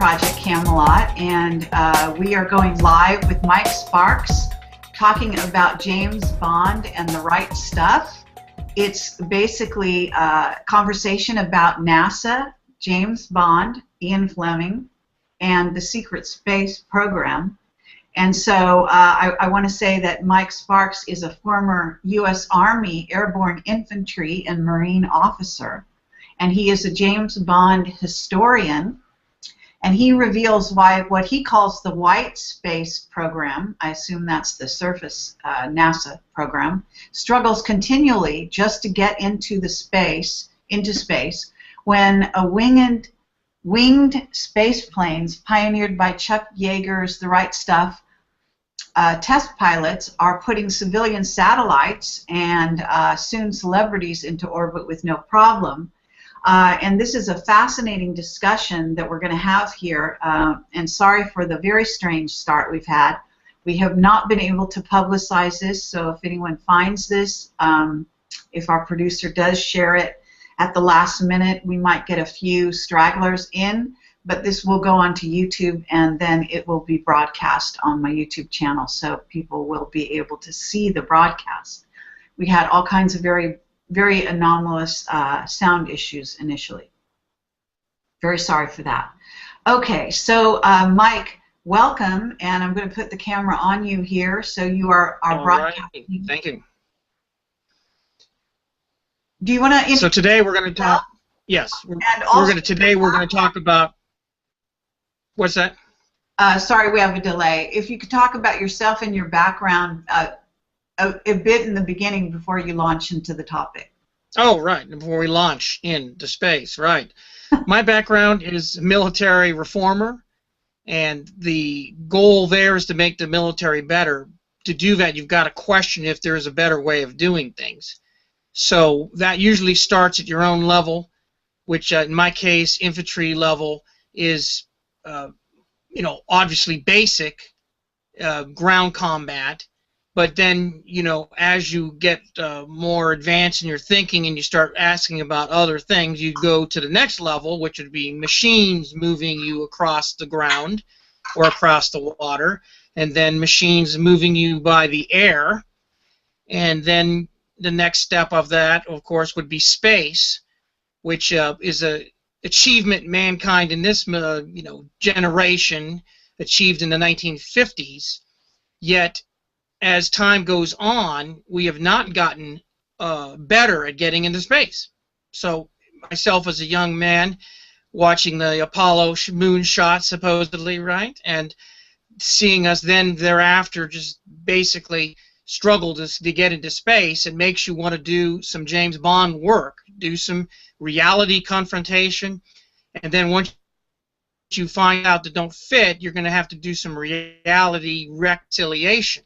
Project Camelot, and we are going live with Mike Sparks talking about James Bond and the right stuff. It's basically a conversation about NASA, James Bond, Ian Fleming, and the secret space program. And so I want to say that Mike Sparks is a former U.S. Army Airborne Infantry and Marine officer, and he is a James Bond historian, and he reveals why what he calls the white space program, I assume that's the surface NASA program, struggles continually just to get into space when a winged space planes pioneered by Chuck Yeager's The Right Stuff test pilots are putting civilian satellites and soon celebrities into orbit with no problem. And this is a fascinating discussion that we're going to have here. And sorry for the very strange start we've had. We have not been able to publicize this, so if anyone finds this, if our producer does share it at the last minute, we might get a few stragglers in, but this will go onto YouTube and then it will be broadcast on my YouTube channel, so people will be able to see the broadcast. We had all kinds of very anomalous sound issues initially. Very sorry for that. Okay, so Mike, welcome, and I'm going to put the camera on you here, so you are our broadcasting. Right. Thank you. Do you want to? So today we're going to talk. Yes, today we're going to talk about. What's that? Sorry, we have a delay. If you could talk about yourself and your background a bit in the beginning before you launch into the topic. Oh, right. Before we launch into space, right. My background is military reformer, and the goal there is to make the military better. To do that, you've got to question if there's a better way of doing things. So that usually starts at your own level, which in my case, infantry level, is obviously basic ground combat. But then, as you get more advanced in your thinking and you start asking about other things, you go to the next level, which would be machines moving you across the ground or across the water, and then machines moving you by the air. And then the next step of that, of course, would be space, which is an achievement mankind in this generation achieved in the 1950s. Yet, as time goes on, we have not gotten better at getting into space. So myself as a young man watching the Apollo moonshot, supposedly, right, and seeing us then thereafter just basically struggle to get into space, it makes you want to do some James Bond work, do some reality confrontation, and then once you find out that don't fit, you're going to have to do some reality reconciliation.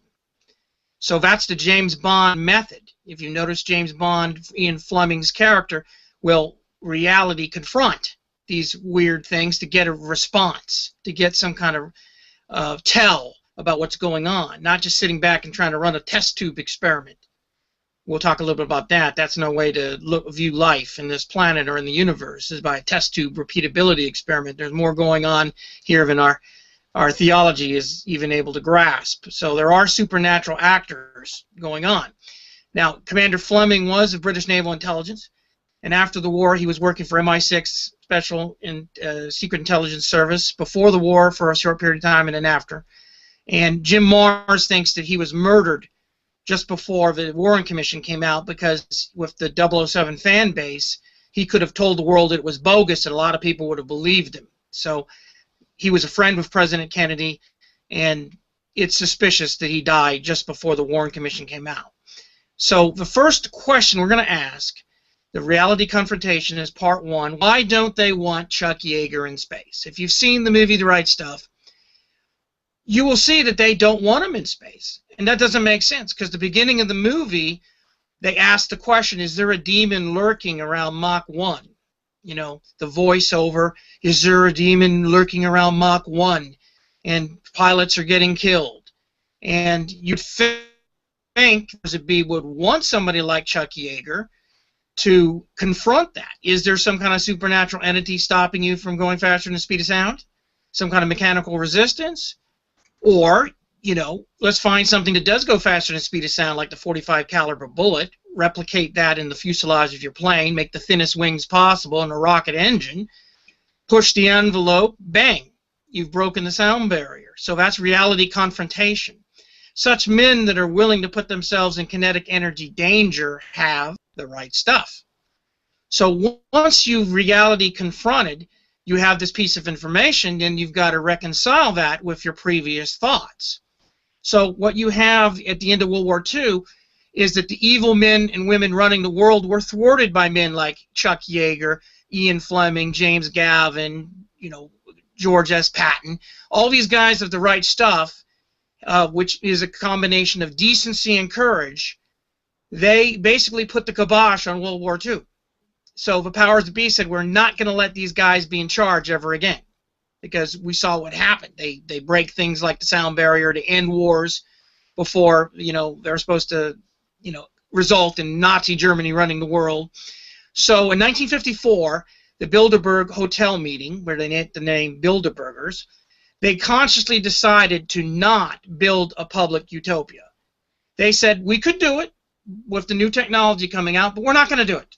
So that's the James Bond method. If you notice, James Bond, Ian Fleming's character, will reality confront these weird things to get a response, to get some kind of tell about what's going on, not just sitting back and trying to run a test tube experiment. We'll talk a little bit about that. That's no way to view life in this planet or in the universe, is by a test tube repeatability experiment. There's more going on here than our theology is even able to grasp. So there are supernatural actors going on. Now, Commander Fleming was of British Naval Intelligence, and after the war he was working for MI6 Special Secret Intelligence Service, before the war for a short period of time and then after. And Jim Mars thinks that he was murdered just before the Warren Commission came out, because with the 007 fan base, he could have told the world it was bogus and a lot of people would have believed him. So he was a friend with President Kennedy, and it's suspicious that he died just before the Warren Commission came out. So the first question we're going to ask, the reality confrontation, is part one. Why don't they want Chuck Yeager in space? If you've seen the movie The Right Stuff, you will see that they don't want him in space. And that doesn't make sense, because the beginning of the movie, they asked the question, is there a demon lurking around Mach 1? The voiceover, is there a demon lurking around Mach 1? And pilots are getting killed. And you'd think would want somebody like Chuck Yeager to confront that. Is there some kind of supernatural entity stopping you from going faster than the speed of sound? some kind of mechanical resistance, or, you know, let's find something that does go faster than the speed of sound, like the 45 caliber bullet, replicate that in the fuselage of your plane, make the thinnest wings possible and a rocket engine, push the envelope, bang, you've broken the sound barrier. So that's reality confrontation. Such men that are willing to put themselves in kinetic energy danger have the right stuff. So once you've reality confronted, you have this piece of information, then you've got to reconcile that with your previous thoughts. So what you have at the end of World War II is that the evil men and women running the world were thwarted by men like Chuck Yeager, Ian Fleming, James Gavin, you know, George S. Patton. All these guys have the right stuff, which is a combination of decency and courage. They basically put the kibosh on World War II. So the powers that be said, we're not going to let these guys be in charge ever again, because we saw what happened. They break things like the sound barrier to end wars before, you know, they're supposed to, you know, result in Nazi Germany running the world. So in 1954, the Bilderberg Hotel meeting, where they named the name Bilderbergers, they consciously decided to not build a public utopia. They said, we could do it with the new technology coming out, but we're not going to do it,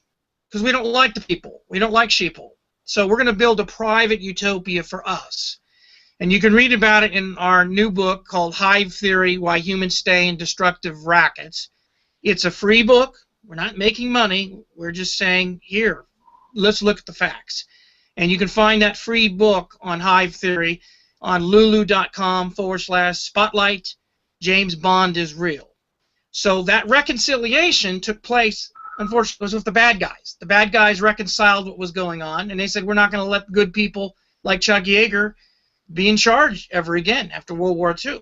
because we don't like the people. We don't like sheeple. So we're going to build a private utopia for us. And you can read about it in our new book called Hive Theory, Why Humans Stay in Destructive Rackets. It's a free book. We're not making money. We're just saying, here, let's look at the facts. And you can find that free book on Hive Theory on lulu.com/spotlight. James Bond is real. So that reconciliation took place, unfortunately, was with the bad guys. The bad guys reconciled what was going on, and they said, we're not going to let good people like Chuck Yeager be in charge ever again after World War II.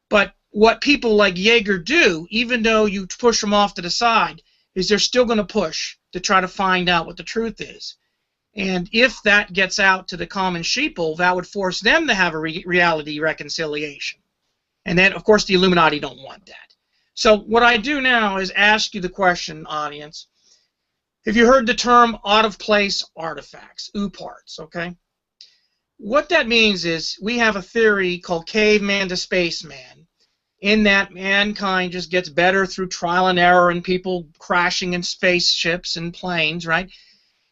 But what people like Yeager do, even though you push them off to the side, is they're still going to push to try to find out what the truth is. And if that gets out to the common sheeple, that would force them to have a reality reconciliation. And then, of course, the Illuminati don't want that. So what I do now is ask you the question, audience. Have you heard the term out-of-place artifacts, OOPARTs, okay? What that means is we have a theory called caveman to spaceman, in that mankind just gets better through trial and error and people crashing in spaceships and planes, right?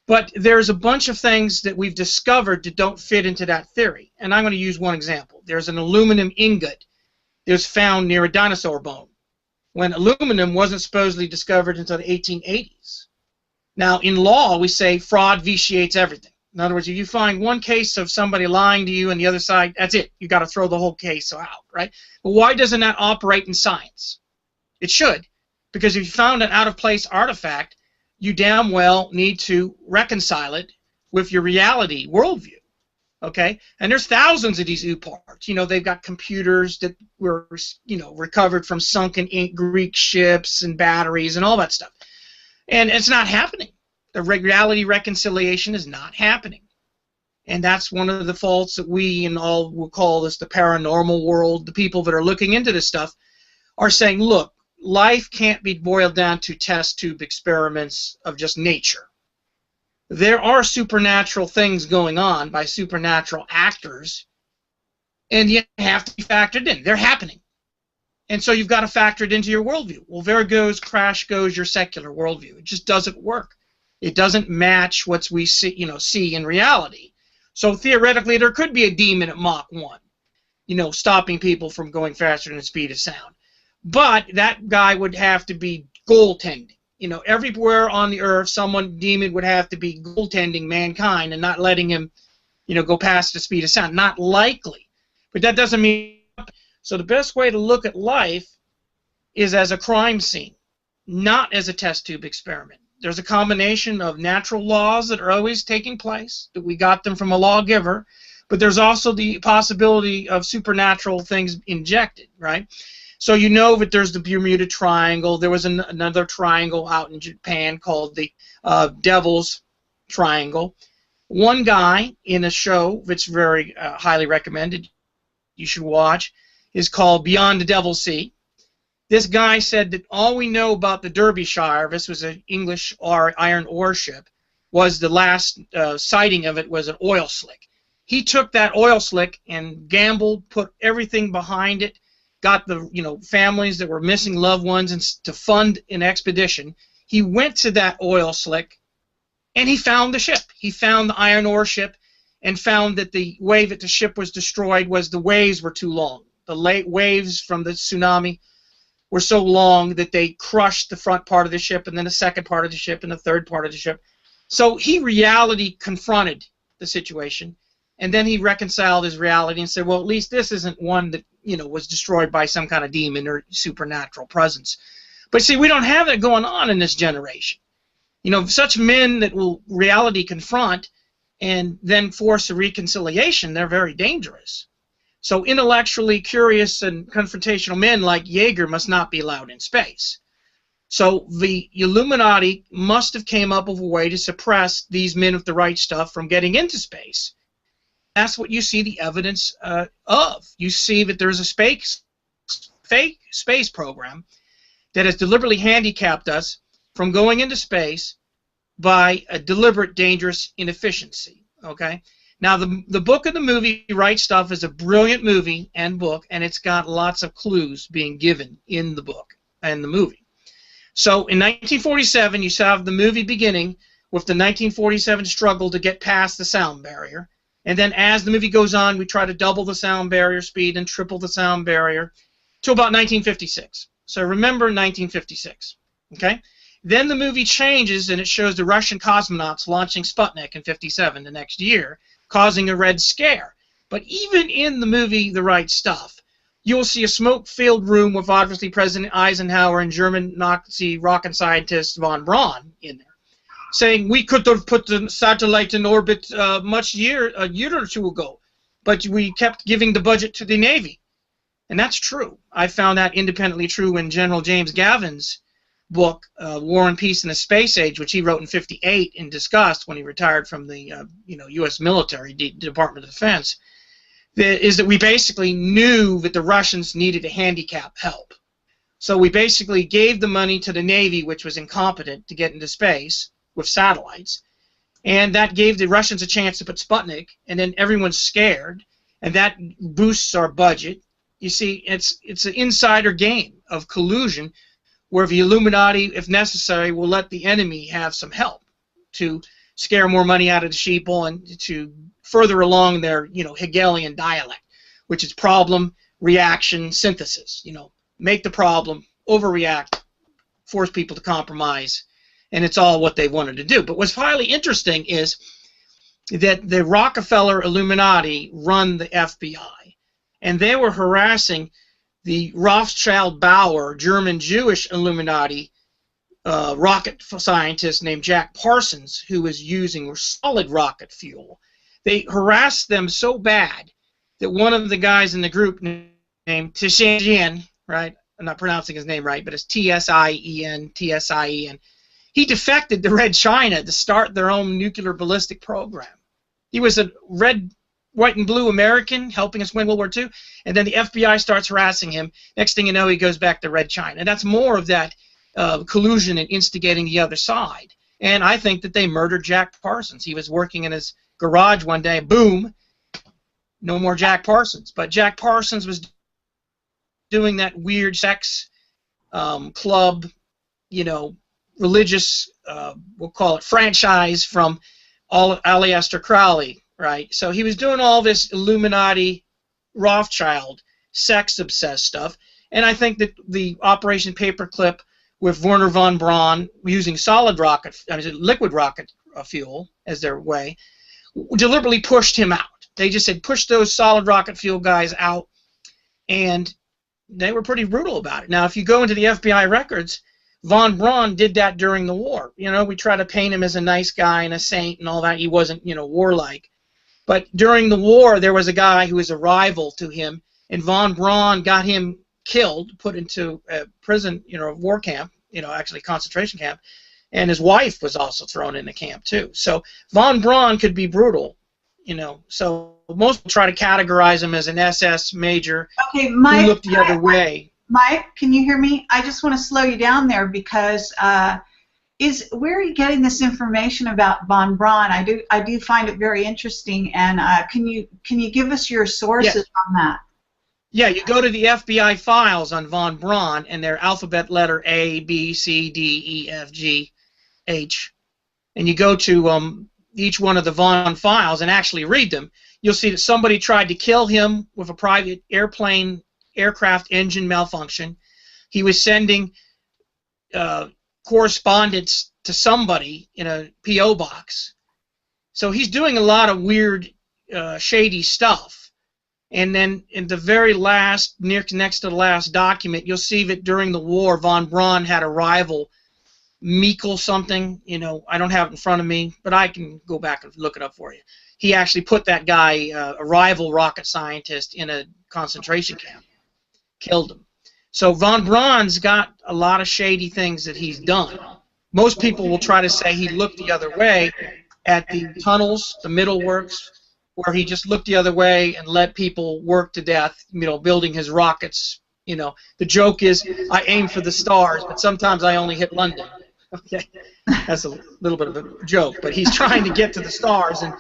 But there's a bunch of things that we've discovered that don't fit into that theory. And I'm going to use one example. There's an aluminum ingot that was found near a dinosaur bone, when aluminum wasn't supposedly discovered until the 1880s. Now, in law, we say fraud vitiates everything. In other words, if you find one case of somebody lying to you and the other side, that's it. You got to throw the whole case out, right? But why doesn't that operate in science? It should, because if you found an out-of-place artifact, you damn well need to reconcile it with your reality worldview, okay? And there's thousands of these OOPARTs. You know, they've got computers that were, you know, recovered from sunken Greek ships and batteries and all that stuff. And it's not happening. The reality reconciliation is not happening. And that's one of the faults that we and all will call this the paranormal world. The people that are looking into this stuff are saying, look, life can't be boiled down to test tube experiments of just nature. There are supernatural things going on by supernatural actors, and you have to be factored in. They're happening. And so you've got to factor it into your worldview. Well, there goes, crash goes your secular worldview. It just doesn't work. It doesn't match what we see, see in reality. So theoretically, there could be a demon at Mach 1, stopping people from going faster than the speed of sound. But that guy would have to be goaltending. Everywhere on the earth, demon would have to be goaltending mankind and not letting him, go past the speed of sound. Not likely. But that doesn't mean. So the best way to look at life is as a crime scene, not as a test tube experiment. There's a combination of natural laws that are always taking place, that we got them from a lawgiver, but there's also the possibility of supernatural things injected, right? So that there's the Bermuda Triangle. There was another triangle out in Japan called the Devil's Triangle. One guy in a show that's very highly recommended, you should watch, is called Beyond the Devil's Sea. This guy said that all we know about the Derbyshire, this was an English iron ore ship, was the last sighting of it was an oil slick. He took that oil slick and gambled, put everything behind it, got the families that were missing loved ones and to fund an expedition. He went to that oil slick, and he found the ship. He found the iron ore ship, and found that the way that the ship was destroyed was the waves were too long. The waves from the tsunami were so long that they crushed the front part of the ship, and then the second part of the ship, and the third part of the ship. So he reality confronted the situation. And then he reconciled his reality and said, well, at least this isn't one that, was destroyed by some kind of demon or supernatural presence. But see, we don't have that going on in this generation. Such men that will reality confront and then force a reconciliation, they're very dangerous. So intellectually curious and confrontational men like Jaeger must not be allowed in space. So the Illuminati must have came up with a way to suppress these men with the right stuff from getting into space. That's what you see the evidence of. You see that there's a fake space program that has deliberately handicapped us from going into space by a deliberate, dangerous inefficiency. Okay. Now, the book and the movie Right Stuff is a brilliant movie and book, and it's got lots of clues being given in the book and the movie. So in 1947, you have the movie beginning with the 1947 struggle to get past the sound barrier. And then as the movie goes on, we try to double the sound barrier speed and triple the sound barrier to about 1956. So remember 1956. Okay? Then the movie changes, and it shows the Russian cosmonauts launching Sputnik in 57 the next year, causing a Red Scare. But even in the movie The Right Stuff, you'll see a smoke-filled room with obviously President Eisenhower and German Nazi rocket scientist von Braun in there, saying we could have put the satellite in orbit a year or two ago, but we kept giving the budget to the Navy. And that's true. I found that independently true in General James Gavin's book, War and Peace in the Space Age, which he wrote in '58 and discussed when he retired from the U.S. military, Department of Defense, is that we basically knew that the Russians needed to handicap help. So we basically gave the money to the Navy, which was incompetent to get into space with satellites, and that gave the Russians a chance to put Sputnik, and then everyone's scared, and that boosts our budget. You see, it's an insider game of collusion where the Illuminati, if necessary, will let the enemy have some help to scare more money out of the sheeple and to further along their, Hegelian dialect, which is problem, reaction, synthesis. Make the problem, overreact, force people to compromise, and it's all what they wanted to do. But what's highly interesting is that the Rockefeller Illuminati run the FBI, and they were harassing the Rothschild-Bauer German-Jewish Illuminati rocket scientist named Jack Parsons, who was using solid rocket fuel. They harassed them so bad that one of the guys in the group named Tsien, right? I'm not pronouncing his name right, but it's Tsien, he defected to Red China to start their own nuclear ballistic program. He was a red, white, and blue American helping us win World War II, and then the FBI starts harassing him. Next thing you know, he goes back to Red China. And that's more of that collusion and instigating the other side. And I think that they murdered Jack Parsons. He was working in his garage one day, boom, no more Jack Parsons. But Jack Parsons was doing that weird sex club, religious, we'll call it franchise from Aleister Crowley, right? So he was doing all this Illuminati, Rothschild, sex-obsessed stuff, and I think that the Operation Paperclip with Werner von Braun using liquid rocket fuel as their way, deliberately pushed him out. They just said, push those solid rocket fuel guys out, and they were pretty brutal about it. Now, if you go into the FBI records, von Braun did that during the war. We try to paint him as a nice guy and a saint and all that. He wasn't, warlike. But during the war, there was a guy who was a rival to him, and von Braun got him killed, put into a prison, a war camp, actually concentration camp, and his wife was also thrown in the camp too. So von Braun could be brutal, So most people try to categorize him as an SS major who looked the other way. Mike, can you hear me? I just want to slow you down there because where are you getting this information about von Braun? I do find it very interesting, and can you give us your sources on that? Yeah, you go to the FBI files on von Braun, and they're alphabet letter A, B, C, D, E, F, G, H, and you go to each one of the von files and actually read them. You'll see that somebody tried to kill him with a private aircraft engine malfunction. He was sending correspondence to somebody in a P.O. box. So he's doing a lot of weird, shady stuff. And then in the very last, next to the last document, you'll see that during the war, von Braun had a rival, Meikle something. You know, I don't have it in front of me, but I can go back and look it up for you. He actually put that guy, a rival rocket scientist, in a concentration camp, killed him. So von Braun's got a lot of shady things that he's done. Most people will try to say he looked the other way at the tunnels, the middle works, where he just looked the other way and let people work to death, you know, building his rockets. You know, the joke is, I aim for the stars, but sometimes I only hit London. Okay, that's a little bit of a joke, but he's trying to get to the stars, and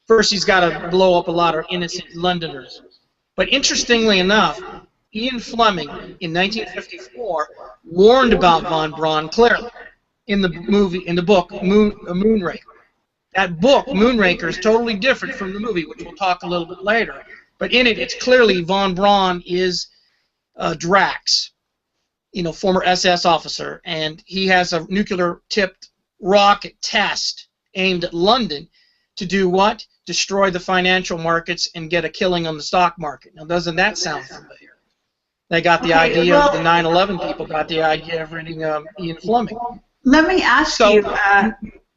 first he's got to blow up a lot of innocent Londoners. But interestingly enough, Ian Fleming in 1954 warned about von Braun clearly in the book Moonraker. That book, Moonraker, is totally different from the movie, which we'll talk a little bit later. But in it, it's clearly von Braun is Drax, you know, former SS officer, and he has a nuclear-tipped rocket test aimed at London to do what? Destroy the financial markets and get a killing on the stock market. Now, doesn't that sound familiar? They got the idea of the 9/11 people got the idea of reading Ian Fleming. Let me ask you,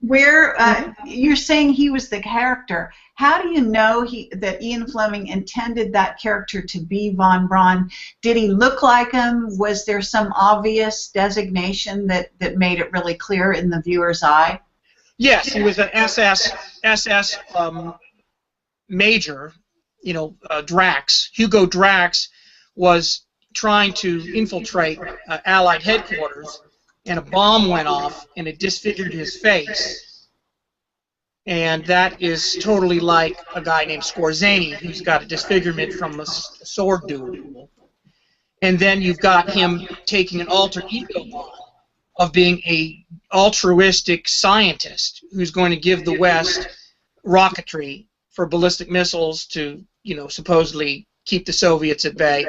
where you're saying he was the character. How do you know that Ian Fleming intended that character to be von Braun? Did he look like him? Was there some obvious designation that made it really clear in the viewer's eye? Yes, he was an SS major, you know, Drax. Hugo Drax was trying to infiltrate Allied headquarters, and a bomb went off, and it disfigured his face. And that is totally like a guy named Skorzeny, who's got a disfigurement from a sword duel. And then you've got him taking an alter ego model of being a altruistic scientist who's going to give the West rocketry for ballistic missiles to, you know, supposedly keep the Soviets at bay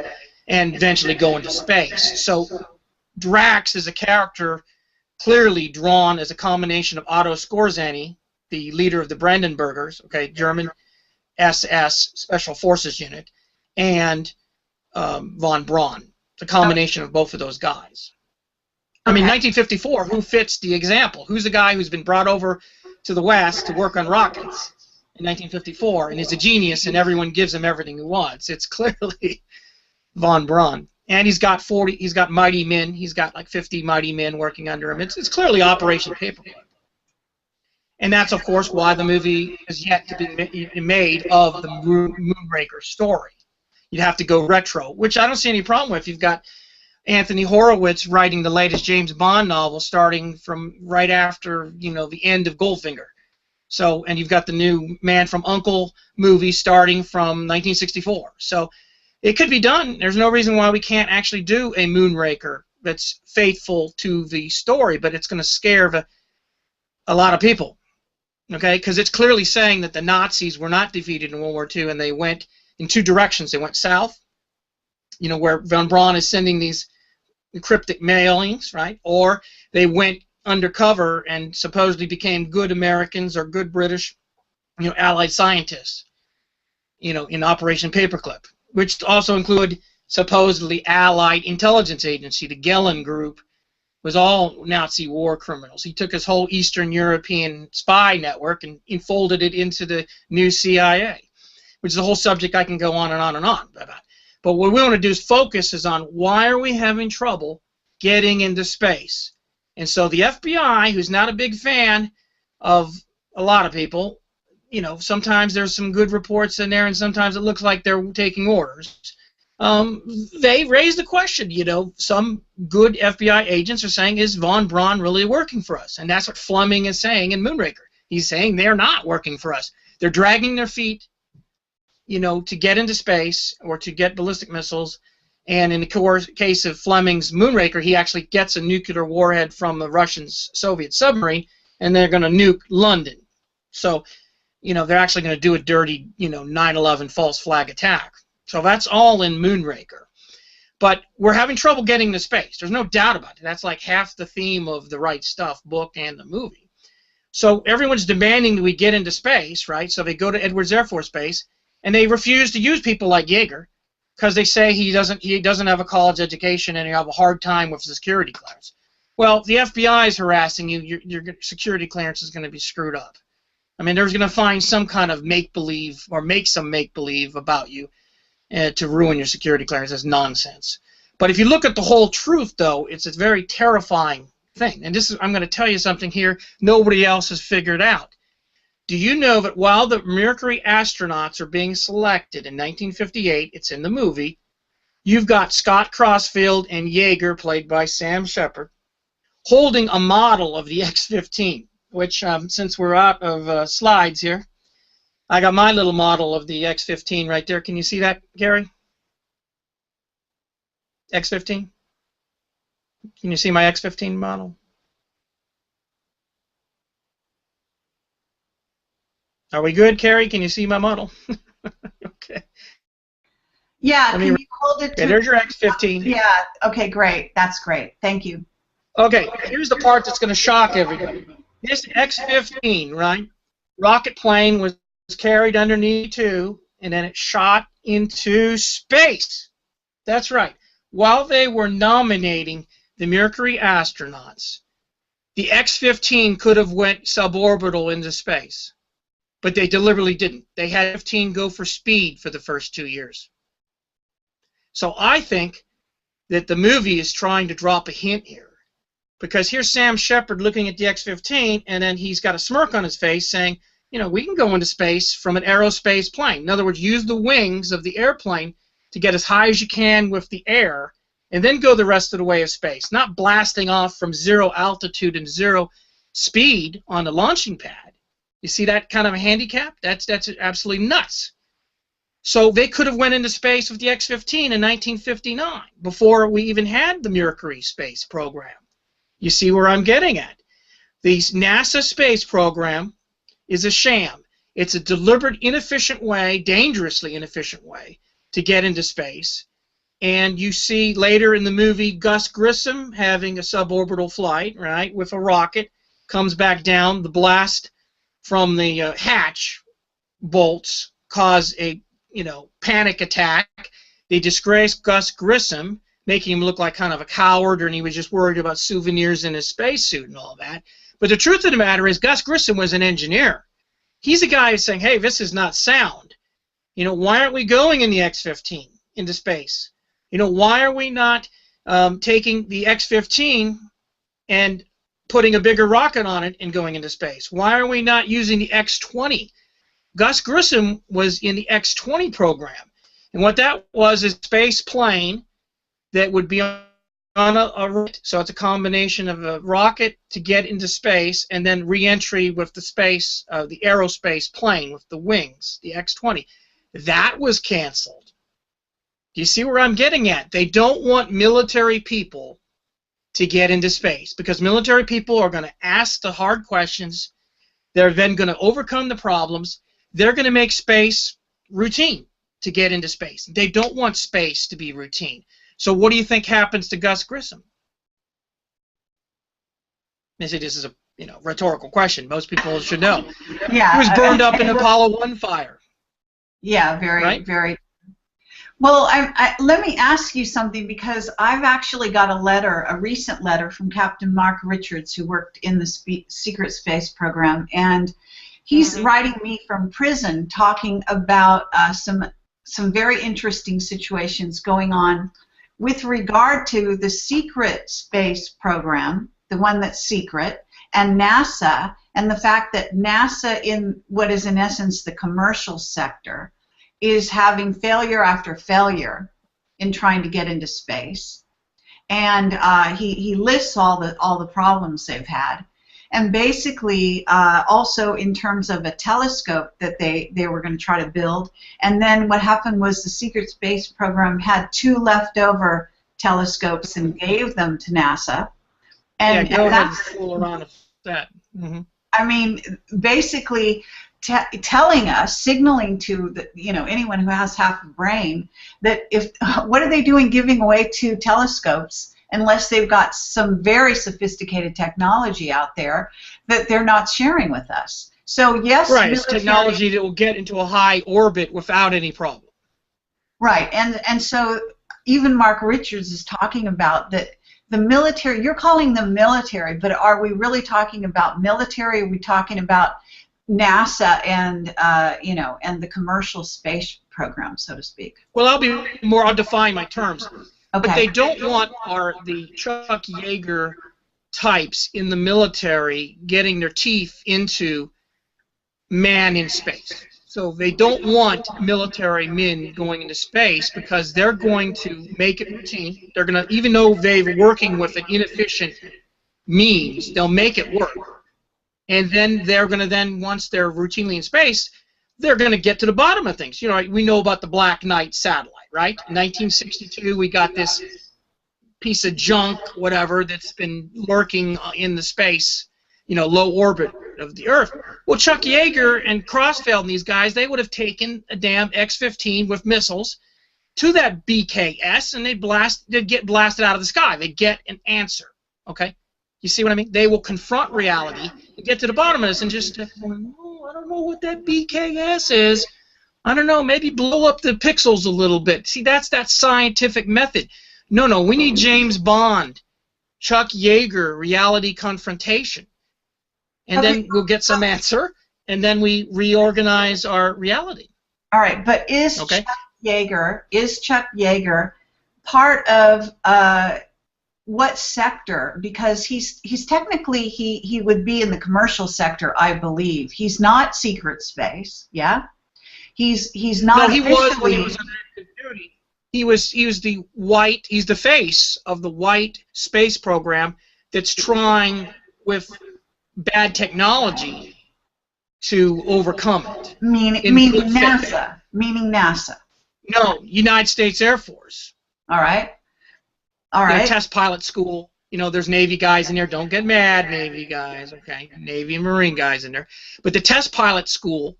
and eventually go into space. So Drax is a character clearly drawn as a combination of Otto Skorzeny, the leader of the Brandenburgers, okay, German SS Special Forces Unit, and von Braun. It's a combination of both of those guys. I mean, 1954, who fits the example? Who's the guy who's been brought over to the West to work on rockets in 1954 and is a genius and everyone gives him everything he wants? It's clearly von Braun. And he's got mighty men. He's got like 50 mighty men working under him. It's clearly Operation Paperclip. And that's, of course, why the movie is yet to be made of the Moonraker story. You'd have to go retro, which I don't see any problem with. You've got Anthony Horowitz writing the latest James Bond novel starting from right after, you know, the end of Goldfinger. So, and you've got the new Man from U.N.C.L.E. movie starting from 1964. So it could be done. There's no reason why we can't actually do a Moonraker that's faithful to the story, but it's going to scare a lot of people, okay? Because it's clearly saying that the Nazis were not defeated in World War II, and they went in two directions. They went south, you know, where von Braun is sending these cryptic mailings, right? Or they went undercover and supposedly became good Americans or good British, you know, Allied scientists, you know, in Operation Paperclip, which also included supposedly Allied intelligence agency. The Gehlen Group was all Nazi war criminals. He took his whole Eastern European spy network and folded it into the new CIA, which is a whole subject I can go on and on and on about. But what we want to do is focus is on why are we having trouble getting into space. And so the FBI, who's not a big fan of a lot of people, you know, sometimes there's some good reports in there and sometimes it looks like they're taking orders. they raised the question, you know, some good FBI agents are saying, is von Braun really working for us? And that's what Fleming is saying in Moonraker. He's saying they're not working for us. They're dragging their feet, you know, to get into space or to get ballistic missiles. And in the case of Fleming's Moonraker, he actually gets a nuclear warhead from a Russian-Soviet submarine, and they're going to nuke London. So, you know, they're actually going to do a dirty, you know, 9/11 false flag attack. So that's all in Moonraker. But we're having trouble getting to space. There's no doubt about it. That's like half the theme of the Right Stuff book and the movie. So everyone's demanding that we get into space, right? So they go to Edwards Air Force Base, and they refuse to use people like Yeager because they say he doesn't have a college education and you have a hard time with security clearance. Well, if the FBI is harassing you, your security clearance is going to be screwed up. I mean, they're going to find some kind of make-believe or make some make-believe about you to ruin your security clearance. That's nonsense. But if you look at the whole truth, though, it's a very terrifying thing. And this is, I'm going to tell you something here nobody else has figured out. Do you know that while the Mercury astronauts are being selected in 1958, it's in the movie, you've got Scott Crossfield and Yeager, played by Sam Shepard, holding a model of the X-15, which, since we're out of slides here, I got my little model of the X-15 right there. Can you see that, Gary? X-15? Can you see my X-15 model? Are we good, Kerry? Can you see my model? Okay. Yeah, can you hold it to... Okay, there's your X-15. Yeah, okay, great. That's great. Thank you. Okay, here's the part that's going to shock everybody. This X-15, right? Rocket plane was carried underneath too, and then it shot into space. That's right. While they were nominating the Mercury astronauts, the X-15 could have went suborbital into space, but they deliberately didn't. They had 15 go for speed for the first 2 years. So I think that the movie is trying to drop a hint here, because here's Sam Shepard looking at the X-15, and then he's got a smirk on his face saying, you know, we can go into space from an aerospace plane. In other words, use the wings of the airplane to get as high as you can with the air, and then go the rest of the way of space, not blasting off from 0 altitude and 0 speed on the launching pad. You see that kind of a handicap? That's absolutely nuts. So they could have went into space with the X-15 in 1959, before we even had the Mercury space program. You see where I'm getting at? The NASA space program is a sham. It's a deliberate, inefficient way, dangerously inefficient way, to get into space. And you see later in the movie Gus Grissom having a suborbital flight, right, with a rocket, comes back down. The blast from the hatch bolts cause a, you know, panic attack. They disgrace Gus Grissom, making him look like kind of a coward, and he was just worried about souvenirs in his spacesuit and all that. But the truth of the matter is Gus Grissom was an engineer. He's a guy who's saying, hey, this is not sound. You know, why aren't we going in the X-15 into space? You know, why are we not taking the X-15 and putting a bigger rocket on it and going into space? Why are we not using the X-20? Gus Grissom was in the X-20 program. And what that was is a space plane that would be on a rocket. So it's a combination of a rocket to get into space and then re-entry with the space, the aerospace plane with the wings, the X-20. That was canceled. Do you see where I'm getting at? They don't want military people to get into space, because military people are going to ask the hard questions. They're then going to overcome the problems. They're going to make space routine to get into space. They don't want space to be routine. So what do you think happens to Gus Grissom? This is a rhetorical question. Most people should know. Yeah, he was burned up in Apollo 1 fire. Yeah, very, right? Very. Well, let me ask you something, because I've actually got a recent letter from Captain Mark Richards, who worked in the secret space program, and he's writing me from prison, talking about some very interesting situations going on with regard to the secret space program, the one that's secret, and NASA, and the fact that NASA, in what is in essence the commercial sector, is having failure after failure in trying to get into space, and he lists all the problems they've had. And basically, also in terms of a telescope that they were going to try to build. And then what happened was the secret space program had 2 leftover telescopes and gave them to NASA. And, yeah, go ahead and fool around with that. Mm-hmm. I mean, basically telling us, signaling to anyone who has half a brain that what are they doing giving away 2 telescopes unless they've got some very sophisticated technology out there that they're not sharing with us. So yes, right, it's technology that will get into a high orbit without any problem. Right, and so even Mark Richards is talking about that the military. You're calling them military, but are we really talking about military? Are we talking about NASA and and the commercial space program, so to speak? Well, I'll define my terms. Okay. What they don't want are the Chuck Yeager types in the military getting their teeth into man in space. So they don't want military men going into space because they're going to make it routine. They're going to, even though they're working with an inefficient means, they'll make it work. And then they're going to once they're routinely in space, they're going to get to the bottom of things. We know about the Black Knight satellite, right? In 1962, we got this piece of junk, whatever, that's been lurking in the space, low orbit of the Earth. Well, Chuck Yeager and Crossfeld and these guys, they would have taken a damn X-15 with missiles to that BKS, and they'd get blasted out of the sky. They'd get an answer, okay? You see what I mean? They will confront reality and get to the bottom of this and just, I don't know what that BKS is. I don't know, maybe blow up the pixels a little bit. See, that's that scientific method. No, we need James Bond, Chuck Yeager, reality confrontation. And then we'll get some answer, and then we reorganize our reality. All right, but is Chuck Yeager part of what sector? Because he's technically he would be in the commercial sector, I believe. He's not secret space, yeah. He's not. No, he was when he was on active duty. He was he's the face of the white space program that's trying with bad technology to overcome it. Meaning NASA. Meaning NASA. No, United States Air Force. All right. All right. Test pilot school. There's Navy guys in there. Don't get mad, Navy guys. Okay, Navy and Marine guys in there. But the test pilot school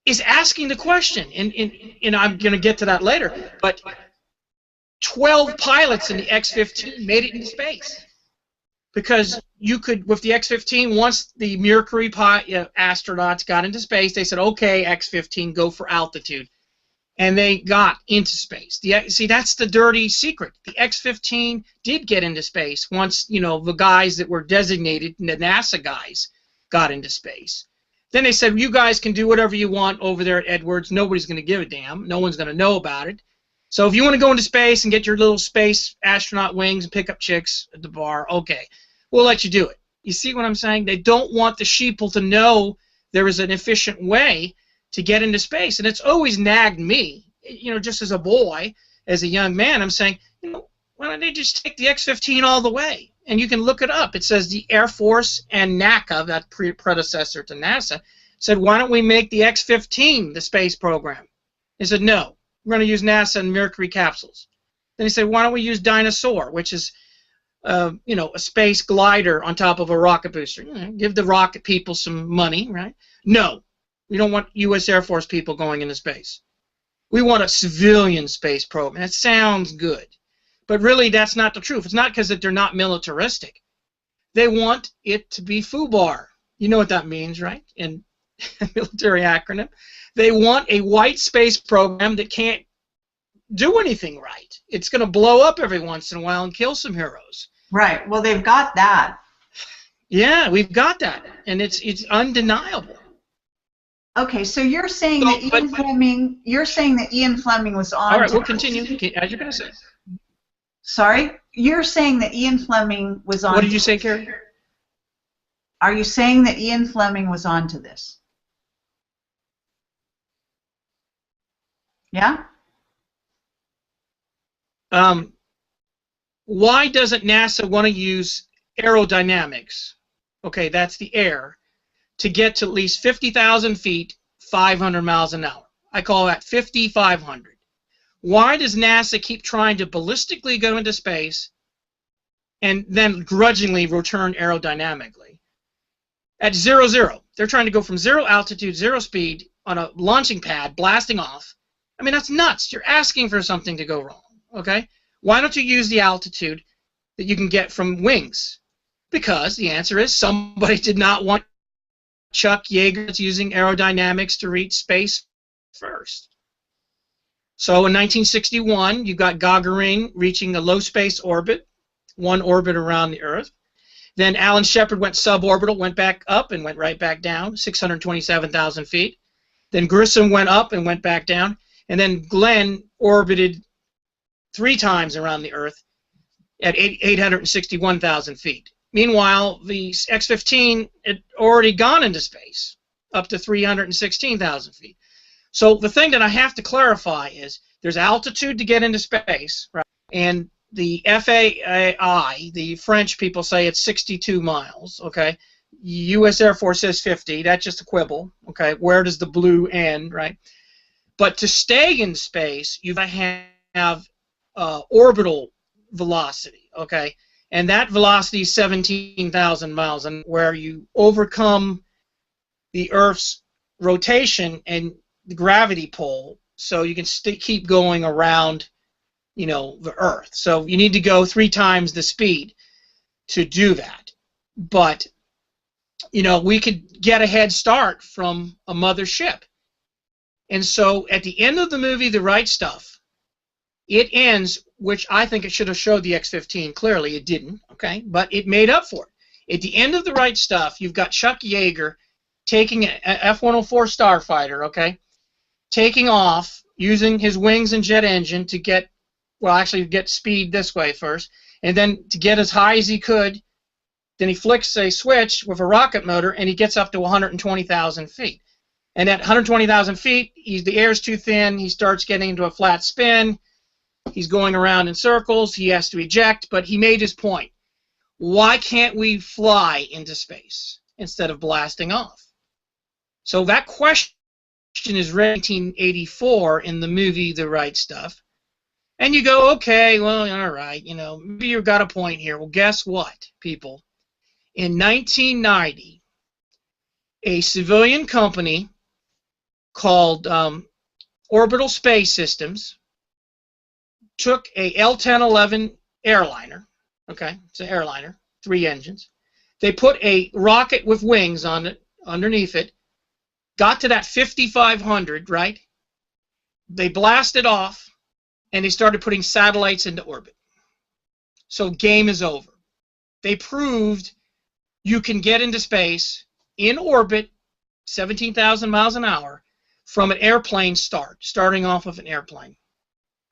is asking the question, and I'm going to get to that later. But 12 pilots in the X-15 made it into space. Because you could, with the X-15, once the Mercury astronauts got into space, they said, okay, X-15, go for altitude. And they got into space. See, that's the dirty secret. The X-15 did get into space once, the guys that were designated, the NASA guys, got into space. Then they said, you guys can do whatever you want over there at Edwards. Nobody's going to give a damn. No one's going to know about it. So if you want to go into space and get your little space astronaut wings and pick up chicks at the bar, okay. We'll let you do it. You see what I'm saying? They don't want the sheeple to know there is an efficient way to get into space. And it's always nagged me, just as a boy, as a young man, I'm saying, why don't they just take the X-15 all the way? And you can look it up. It says the Air Force and NACA, that predecessor to NASA, said, why don't we make the X-15 the space program? They said, no, we're going to use NASA and Mercury capsules. Then they said, why don't we use Dinosaur, which is a space glider on top of a rocket booster. Give the rocket people some money, right? No, we don't want U.S. Air Force people going into space. We want a civilian space program. That sounds good. But really, that's not the truth. It's not because they're not militaristic. They want it to be FUBAR. You know what that means, right? In a military acronym. They want a white space program that can't do anything right. It's going to blow up every once in a while and kill some heroes. Right. Well, they've got that. Yeah, we've got that, and it's undeniable. Okay, so you're saying that Ian Fleming. You're saying that Ian Fleming was on. All right, we'll continue as you're going to say. Sorry, you're saying that Ian Fleming was on. What did you say, Kerry? Are you saying that Ian Fleming was on to this? Yeah. Why doesn't NASA want to use aerodynamics? Okay, that's the air, to get to at least 50,000 feet, 500 miles an hour. I call that 5,500. Why does NASA keep trying to ballistically go into space and then grudgingly return aerodynamically? At 0, 0, they're trying to go from 0 altitude, 0 speed on a launching pad, blasting off. I mean, that's nuts. You're asking for something to go wrong, okay? Why don't you use the altitude that you can get from wings? Because the answer is somebody did not want Chuck Yeager using aerodynamics to reach space first. So in 1961, you got Gagarin reaching a low space orbit, one orbit around the Earth. Then Alan Shepard went suborbital, went back up and went right back down, 627,000 feet. Then Grissom went up and went back down. And then Glenn orbited 3 times around the Earth at 861,000 feet. Meanwhile, the X-15 had already gone into space, up to 316,000 feet. So the thing that I have to clarify is there's altitude to get into space, right? And the FAI, the French people say it's 62 miles, okay? U.S. Air Force says 50. That's just a quibble, okay? Where does the blue end, right? But to stay in space, you've got to have orbital velocity, okay? And that velocity is 17,000 miles, and where you overcome the Earth's rotation and the gravity pull, so you can keep going around, you know, the Earth. So you need to go 3 times the speed to do that. But, you know, we could get a head start from a mother ship. And so at the end of the movie, The Right Stuff, it ends, which I think it should have showed the X-15 clearly. It didn't, okay? But it made up for it. At the end of The Right Stuff, you've got Chuck Yeager taking an F-104 starfighter, okay, taking off using his wings and jet engine to get, well, actually get speed this way first, and then to get as high as he could. Then he flicks a switch with a rocket motor, and he gets up to 120,000 feet. And at 120,000 feet, the air's too thin. He starts getting into a flat spin. He's going around in circles. He has to eject, but he made his point. Why can't we fly into space instead of blasting off? So that question is raised in 1984 in the movie The Right Stuff. And you go, okay, well, all right, you know, maybe you've got a point here. Well, guess what, people? In 1990, a civilian company called Orbital Space Systems took a L-1011 airliner, okay, it's an airliner, 3 engines. They put a rocket with wings on it, underneath it, got to that 5,500, right? They blasted off, and they started putting satellites into orbit. So game is over. They proved you can get into space in orbit, 17,000 miles an hour, from an airplane starting off of an airplane.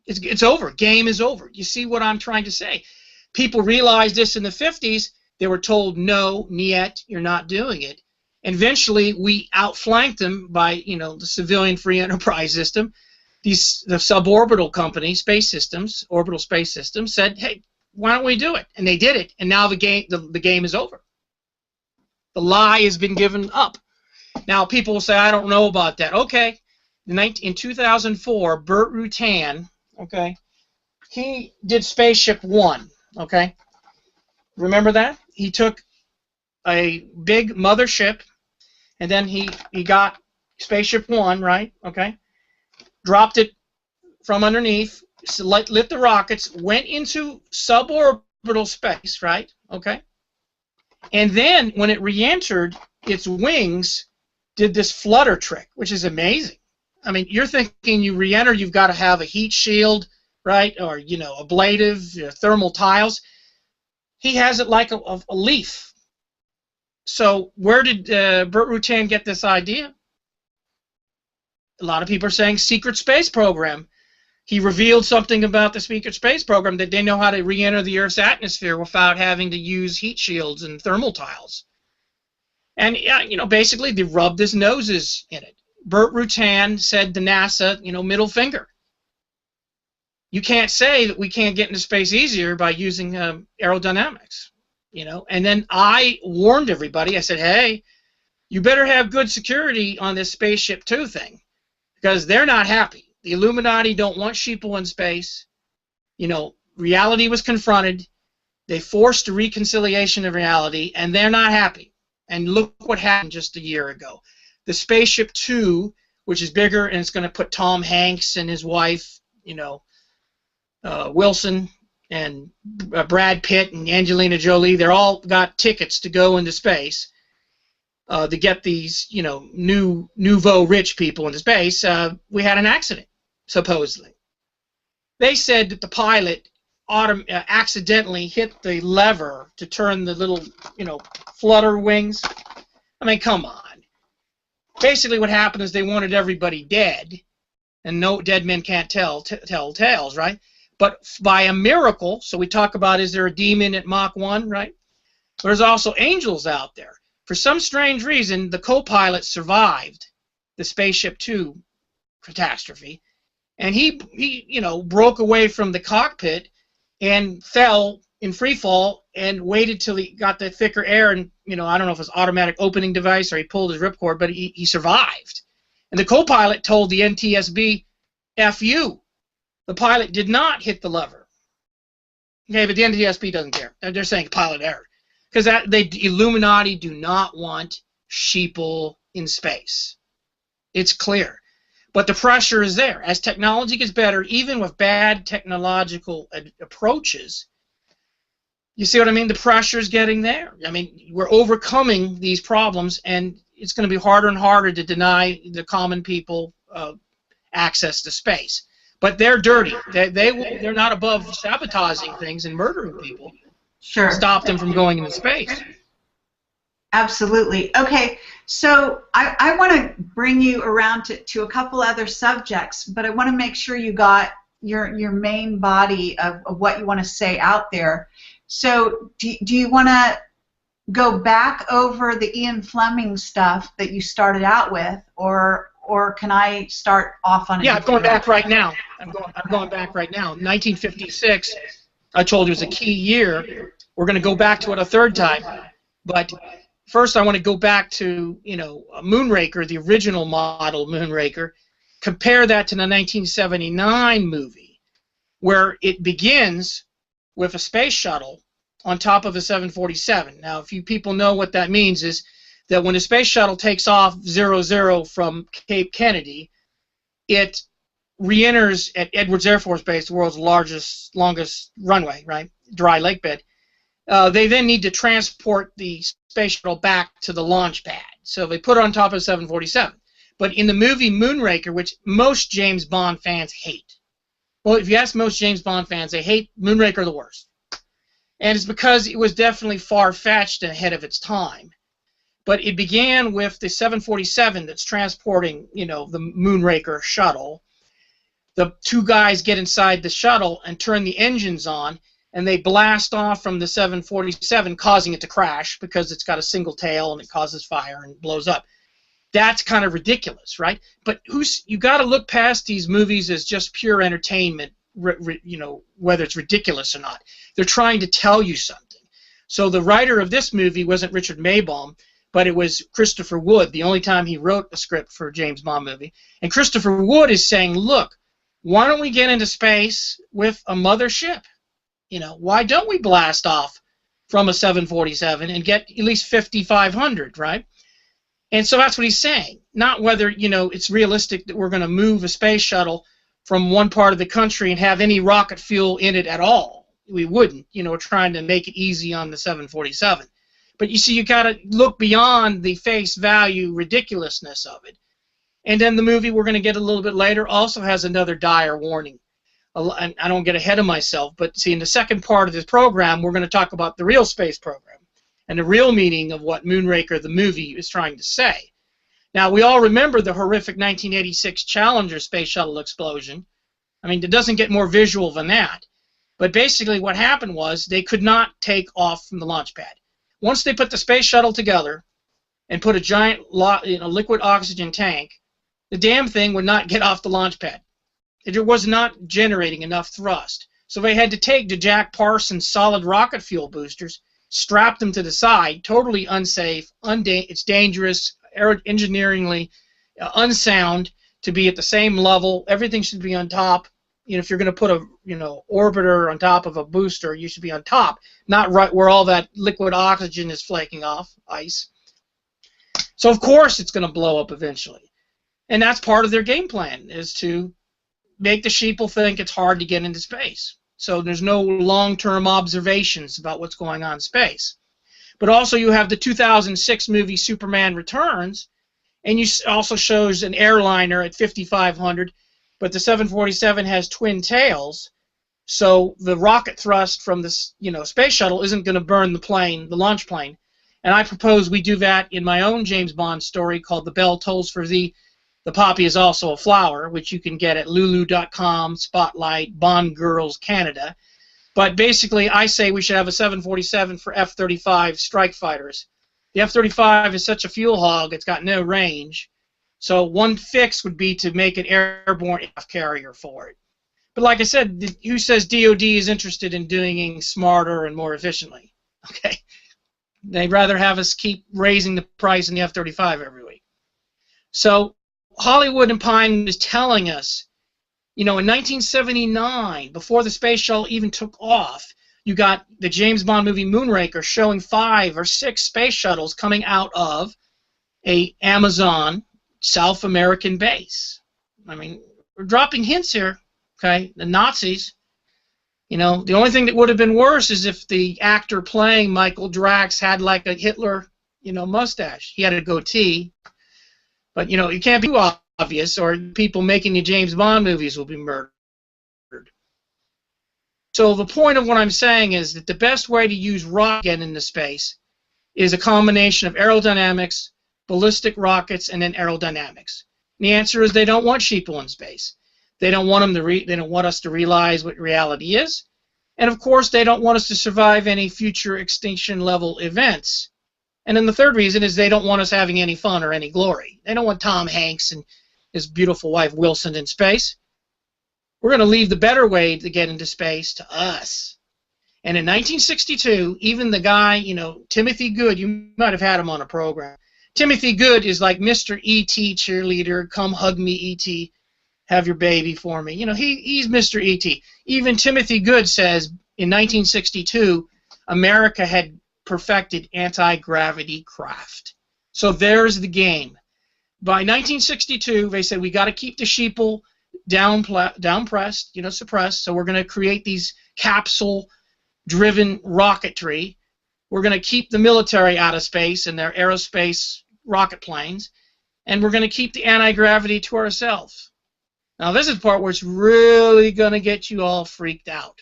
It's over. Game is over. You see what I'm trying to say? People realized this in the 50s. They were told, no, niet, you're not doing it. And eventually, we outflanked them by, you know, the civilian free enterprise system. The suborbital company, Space Systems, Orbital Space Systems, said, hey, why don't we do it? And they did it. And now the game is over. The lie has been given up. Now, people will say, I don't know about that. Okay. In 2004, Burt Rutan, okay, he did Spaceship One, okay? Remember that? He took a big mothership, and then he got Spaceship One, right, okay? Dropped it from underneath, lit the rockets, went into suborbital space, right, okay? And then, when it re-entered, its wings did this flutter trick, which is amazing. I mean, you're thinking you re-enter, you've got to have a heat shield, right, or, you know, ablative, thermal tiles. He has it like a leaf. So where did Burt Rutan get this idea? A lot of people are saying secret space program. He revealed something about the secret space program, that they know how to re-enter the Earth's atmosphere without having to use heat shields and thermal tiles. And, you know, basically they rubbed his noses in it. Burt Rutan said to NASA, you know, middle finger. you can't say that we can't get into space easier by using aerodynamics, you know. And then I warned everybody. I said, hey, you better have good security on this Spaceship Two thing, because they're not happy. The Illuminati don't want sheeple in space. You know, reality was confronted. They forced a reconciliation of reality, and they're not happy. And look what happened just a year ago. The Spaceship Two, which is bigger, and it's going to put Tom Hanks and his wife, you know, Wilson and Brad Pitt and Angelina Jolie, they're all got tickets to go into space to get these, you know, nouveau rich people into space. We had an accident, supposedly. They said that the pilot accidentally hit the lever to turn the little, you know, flutter wings. I mean, come on. Basically what happened is they wanted everybody dead, and no dead men can't tell tales, right? But by a miracle, so we talk about, is there a demon at Mach 1, right? There's also angels out there. For some strange reason, the co-pilot survived the Spaceship Two catastrophe, and he you know, broke away from the cockpit and fell in free fall and waited till he got the thicker air, and, you know, I don't know if it was automatic opening device or he pulled his ripcord, but he survived. And the co-pilot told the NTSB, F you. The pilot did not hit the lever. Okay, but the NTSB doesn't care. They're saying pilot error. Because the Illuminati do not want sheeple in space. It's clear. But the pressure is there. As technology gets better, even with bad technological approaches, you see what I mean? The pressure is getting there. I mean, we're overcoming these problems, and it's going to be harder and harder to deny the common people access to space. But they're dirty. They're not above sabotaging things and murdering people. Sure. Stop them from going into space. Absolutely. Okay, so I want to bring you around to a couple other subjects, but I want to make sure you got your main body of what you want to say out there. So do you want to go back over the Ian Fleming stuff that you started out with, or can I start off on it? Yeah, I'm going back right now. I'm going back right now. 1956, I told you, was a key year. We're going to go back to it a third time, but first I want to go back to, you know, Moonraker, the original model Moonraker. Compare that to the 1979 movie, where it begins with a space shuttle on top of a 747. Now, if you people know what that means, is that when a space shuttle takes off 00 from Cape Kennedy, it re-enters at Edwards Air Force Base, the world's longest runway, right, dry lake bed. They then need to transport the space shuttle back to the launch pad. So they put it on top of 747. But in the movie Moonraker, which most James Bond fans hate, well, if you ask most James Bond fans, they hate Moonraker the worst. And it's because it was definitely far-fetched and ahead of its time. But it began with the 747 that's transporting, you know, the Moonraker shuttle. The two guys get inside the shuttle and turn the engines on, and they blast off from the 747, causing it to crash because it's got a single tail and it causes fire and blows up. That's kind of ridiculous, right? But you got to look past these movies as just pure entertainment, you know, whether it's ridiculous or not. They're trying to tell you something. So the writer of this movie wasn't Richard Maybaum, but it was Christopher Wood, the only time he wrote a script for a James Bond movie. And Christopher Wood is saying, look, why don't we get into space with a mothership? You know, why don't we blast off from a 747 and get at least 5,500, right? And so that's what he's saying. Not whether, you know, it's realistic that we're going to move a space shuttle from one part of the country and have any rocket fuel in it at all. We wouldn't. You know, we're trying to make it easy on the 747. But you see, you got to look beyond the face value ridiculousness of it. And then the movie we're going to get a little bit later also has another dire warning. And I don't get ahead of myself, but see, in the second part of this program, we're going to talk about the real space program and the real meaning of what Moonraker, the movie, is trying to say. Now, we all remember the horrific 1986 Challenger space shuttle explosion. I mean, it doesn't get more visual than that. But basically what happened was they could not take off from the launch pad. Once they put the space shuttle together and put a giant liquid oxygen tank, the damn thing would not get off the launch pad. It was not generating enough thrust. So they had to take the Jack Parsons solid rocket fuel boosters, strap them to the side, totally unsafe, it's dangerous, engineeringly unsound to be at the same level. Everything should be on top. You know, if you're going to put a orbiter on top of a booster, you should be on top, not right where all that liquid oxygen is flaking off, ice. So of course it's going to blow up eventually. And that's part of their game plan, is to make the sheeple think it's hard to get into space. So there's no long-term observations about what's going on in space. But also you have the 2006 movie Superman Returns, and you also shows an airliner at 5,500, but the 747 has twin tails, so the rocket thrust from this space shuttle isn't going to burn the plane, the launch plane. And I propose we do that in my own James Bond story called The Bell Tolls for Thee. The Poppy is Also a Flower, which you can get at lulu.com, Spotlight, Bond Girls Canada. But basically, I say we should have a 747 for F-35 strike fighters. The F-35 is such a fuel hog, it's got no range. So one fix would be to make an airborne aircraft carrier for it. But like I said, who says DOD is interested in doing things smarter and more efficiently? Okay, they'd rather have us keep raising the price in the F-35 every week. So Hollywood and Pine is telling us, in 1979, before the space shuttle even took off, you got the James Bond movie Moonraker showing 5 or 6 space shuttles coming out of a Amazon South American base. I mean, we're dropping hints here, okay? The Nazis, the only thing that would have been worse is if the actor playing Michael Drax had like a Hitler, mustache. He had a goatee. But, you can't be too obvious, or people making the James Bond movies will be murdered. So the point of what I'm saying is that the best way to use rocket into space is a combination of aerodynamics, ballistic rockets, and then aerodynamics. And the answer is they don't want sheeple in space. They don't want they don't want us to realize what reality is, and of course they don't want us to survive any future extinction level events. And then the third reason is they don't want us having any fun or any glory. They don't want Tom Hanks and his beautiful wife Wilson in space. We're going to leave the better way to get into space to us. And in 1962, even the guy, Timothy Good, you might have had him on a program. Timothy Good is like Mr. E.T. cheerleader, come hug me, E.T., have your baby for me. He's Mr. E.T. Even Timothy Good says in 1962, America had perfected anti-gravity craft. So there's the game. By 1962, they said we got to keep the sheeple downpressed, suppressed. So we're going to create these capsule-driven rocketry. We're going to keep the military out of space and their aerospace rocket planes, and we're going to keep the anti-gravity to ourselves. Now this is the part where it's really going to get you all freaked out.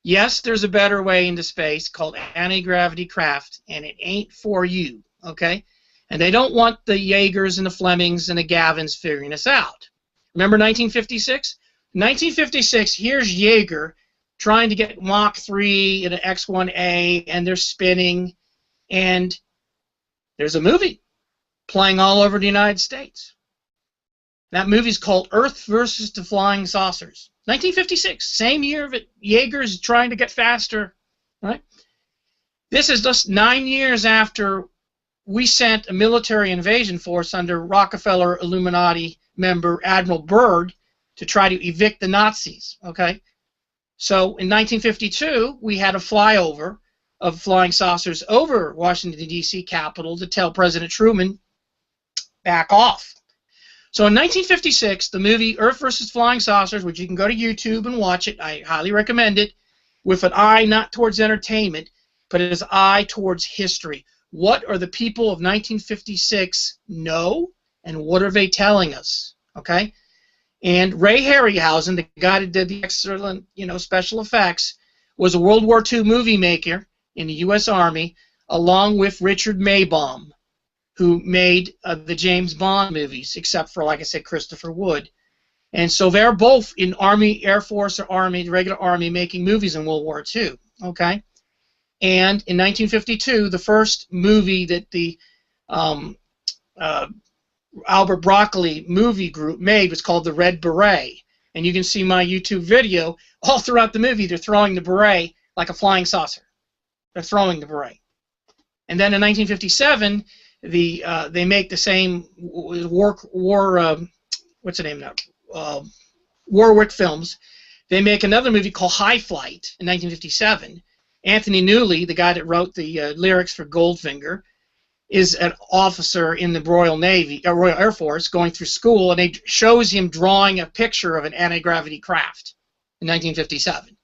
Yes, there's a better way into space called anti-gravity craft, and it ain't for you, okay? And they don't want the Yeagers and the Flemings and the Gavins figuring this out. Remember 1956? 1956, here's Yeager trying to get Mach 3 in an X-1A, and they're spinning, and there's a movie playing all over the United States. That movie's called Earth versus the Flying Saucers. 1956, same year that Yeager's trying to get faster, right? This is just 9 years after we sent a military invasion force under Rockefeller Illuminati member Admiral Byrd to try to evict the Nazis, okay? So in 1952, we had a flyover of flying saucers over Washington, D.C. Capitol to tell President Truman, back off. So in 1956, the movie Earth versus Flying Saucers, which you can go to YouTube and watch it, I highly recommend it, with an eye not towards entertainment, but as an eye towards history. What are the people of 1956 know, and what are they telling us? Okay? And Ray Harryhausen, the guy that did the excellent, special effects, was a World War II movie maker in the U.S. Army, along with Richard Maybaum, who made the James Bond movies, except for, like I said, Christopher Wood. And so they're both in Army, Air Force, or Army, the regular Army, making movies in World War II. Okay? And in 1952, the first movie that the Albert Broccoli movie group made was called The Red Beret. And you can see my YouTube video all throughout the movie. They're throwing the beret like a flying saucer. They're throwing the beret. And then in 1957, they make the same what's the name now? Warwick Films. They make another movie called High Flight in 1957. Anthony Newley, the guy that wrote the lyrics for Goldfinger, is an officer in the Royal Navy, Royal Air Force, going through school, and it shows him drawing a picture of an anti-gravity craft in 1957.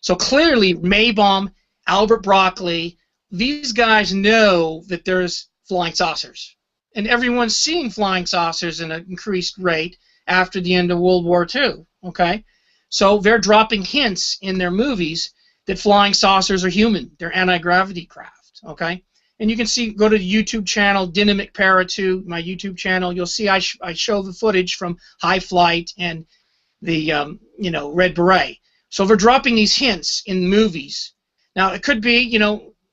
So clearly, Maybaum, Albert Broccoli, these guys know that there's flying saucers, and everyone's seeing flying saucers in an increased rate after the end of World War II. Okay, so they're dropping hints in their movies that flying saucers are human. They're anti-gravity craft. Okay. And you can see, go to the YouTube channel, Dynamic Para 2, my YouTube channel. You'll see I show the footage from High Flight and the Red Beret. So they're dropping these hints in movies. Now it could be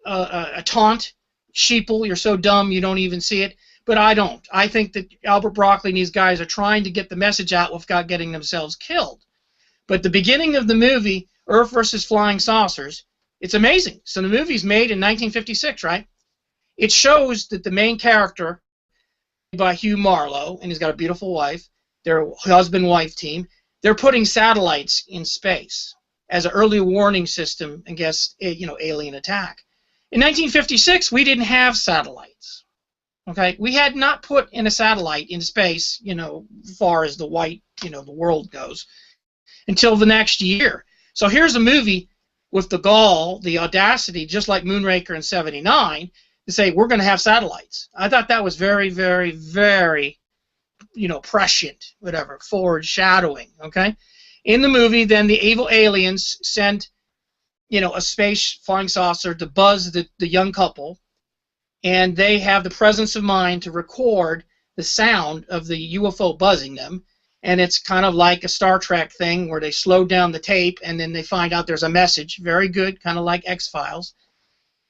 a taunt, sheeple. You're so dumb you don't even see it. But I don't. I think that Albert Broccoli and these guys are trying to get the message out without getting themselves killed. But the beginning of the movie, Earth versus Flying Saucers, it's amazing. So the movie's made in 1956, right? It shows that the main character, by Hugh Marlowe, and he's got a beautiful wife, their husband-wife team, they're putting satellites in space as an early warning system against, alien attack. In 1956, we didn't have satellites. Okay, we had not put in a satellite in space, as far as the world goes, until the next year. So here's a movie with the gall, the audacity, just like Moonraker in '79. To say we're going to have satellites. I thought that was very, very, very, prescient, whatever, foreshadowing. Okay, in the movie, then the evil aliens send, a space flying saucer to buzz the young couple, and they have the presence of mind to record the sound of the UFO buzzing them, and it's kind of like a Star Trek thing where they slow down the tape, and then they find out there's a message. Very good, kind of like X-Files,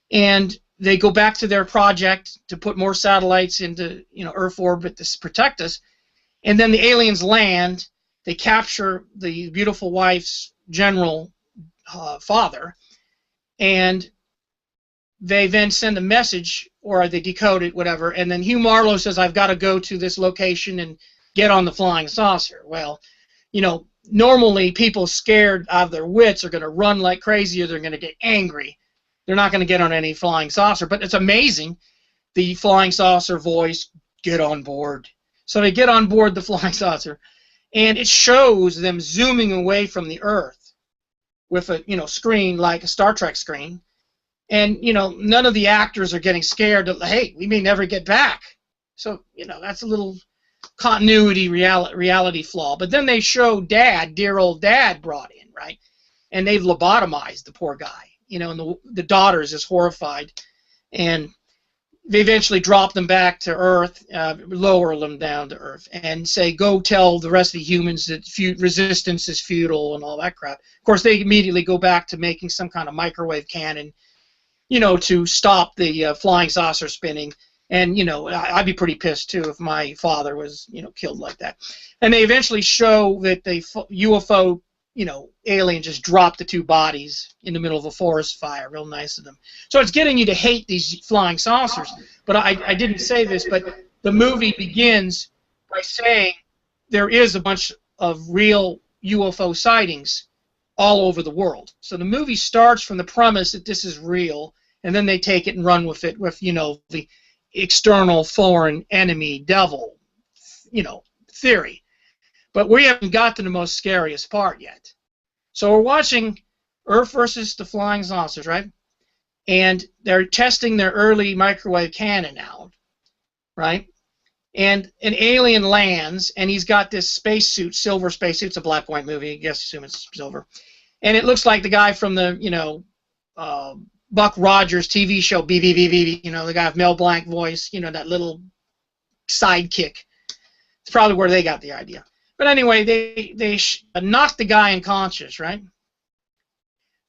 and they go back to their project to put more satellites into Earth orbit to protect us, and then the aliens land. They capture the beautiful wife's general father, and they then send a message, or they decode it, whatever, and then Hugh Marlowe says, I've got to go to this location and get on the flying saucer. Well, normally people scared out of their wits are going to run like crazy, or they're going to get angry. They're not going to get on any flying saucer, but it's amazing. The flying saucer voice, get on board. So they get on board the flying saucer, and it shows them zooming away from the Earth with a screen like a Star Trek screen, and none of the actors are getting scared that, hey, we may never get back. So that's a little continuity reality flaw. But then they show Dad, dear old Dad, brought in, right, and they've lobotomized the poor guy. And the daughters is horrified, and they eventually drop them back to Earth, lower them down to Earth, and say, go tell the rest of the humans that resistance is futile and all that crap. Of course, they immediately go back to making some kind of microwave cannon, to stop the flying saucer spinning. And, I'd be pretty pissed, too, if my father was, killed like that. And they eventually show that the UFO alien just dropped the two bodies in the middle of a forest fire. Real nice of them. So it's getting you to hate these flying saucers. But I didn't say this, but the movie begins by saying there is a bunch of real UFO sightings all over the world. So the movie starts from the premise that this is real, and then they take it and run with it with, the external foreign enemy devil, theory. But we haven't got to the most scariest part yet. So we're watching Earth versus the flying saucers, right? And they're testing their early microwave cannon out, right? And an alien lands, and he's got this spacesuit, silver spacesuit. It's a black and white movie. I guess assume it's silver. And it looks like the guy from the, Buck Rogers TV show, BBBB, the guy with Mel Blanc voice, that little sidekick. It's probably where they got the idea. But anyway, they knock the guy unconscious, right?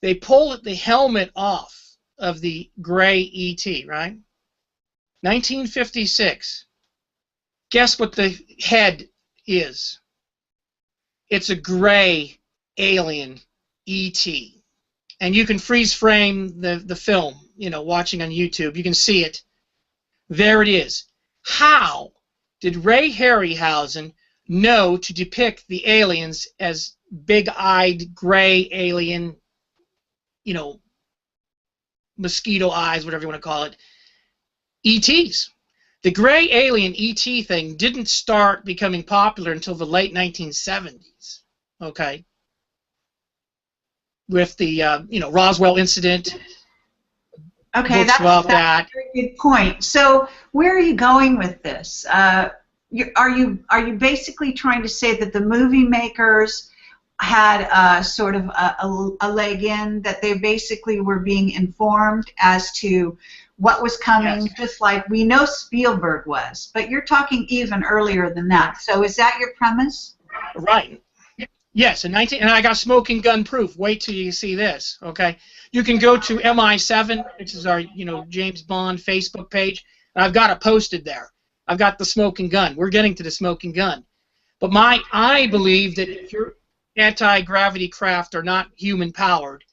They pull the helmet off of the gray ET, right? 1956. Guess what the head is? it's a gray alien E.T. And you can freeze frame the film, watching on YouTube. You can see it. There it is. How did Ray Harryhausen know to depict the aliens as big-eyed gray alien, mosquito eyes, whatever you want to call it, ETs? The gray alien ET thing didn't start becoming popular until the late 1970s, okay? With the, Roswell incident. Okay, that's a very good point. So where are you going with this? Are you basically trying to say that the movie makers had sort of a leg in, that they basically were being informed as to what was coming, yes, just like we know Spielberg was, but you're talking even earlier than that. So is that your premise? Right. Yes, and I got smoking gun proof. Wait till you see this, okay? You can go to MI7, which is our, James Bond Facebook page, and I've got it posted there. I've got the smoking gun. We're getting to the smoking gun. But I believe that if your anti-gravity craft are not human-powered,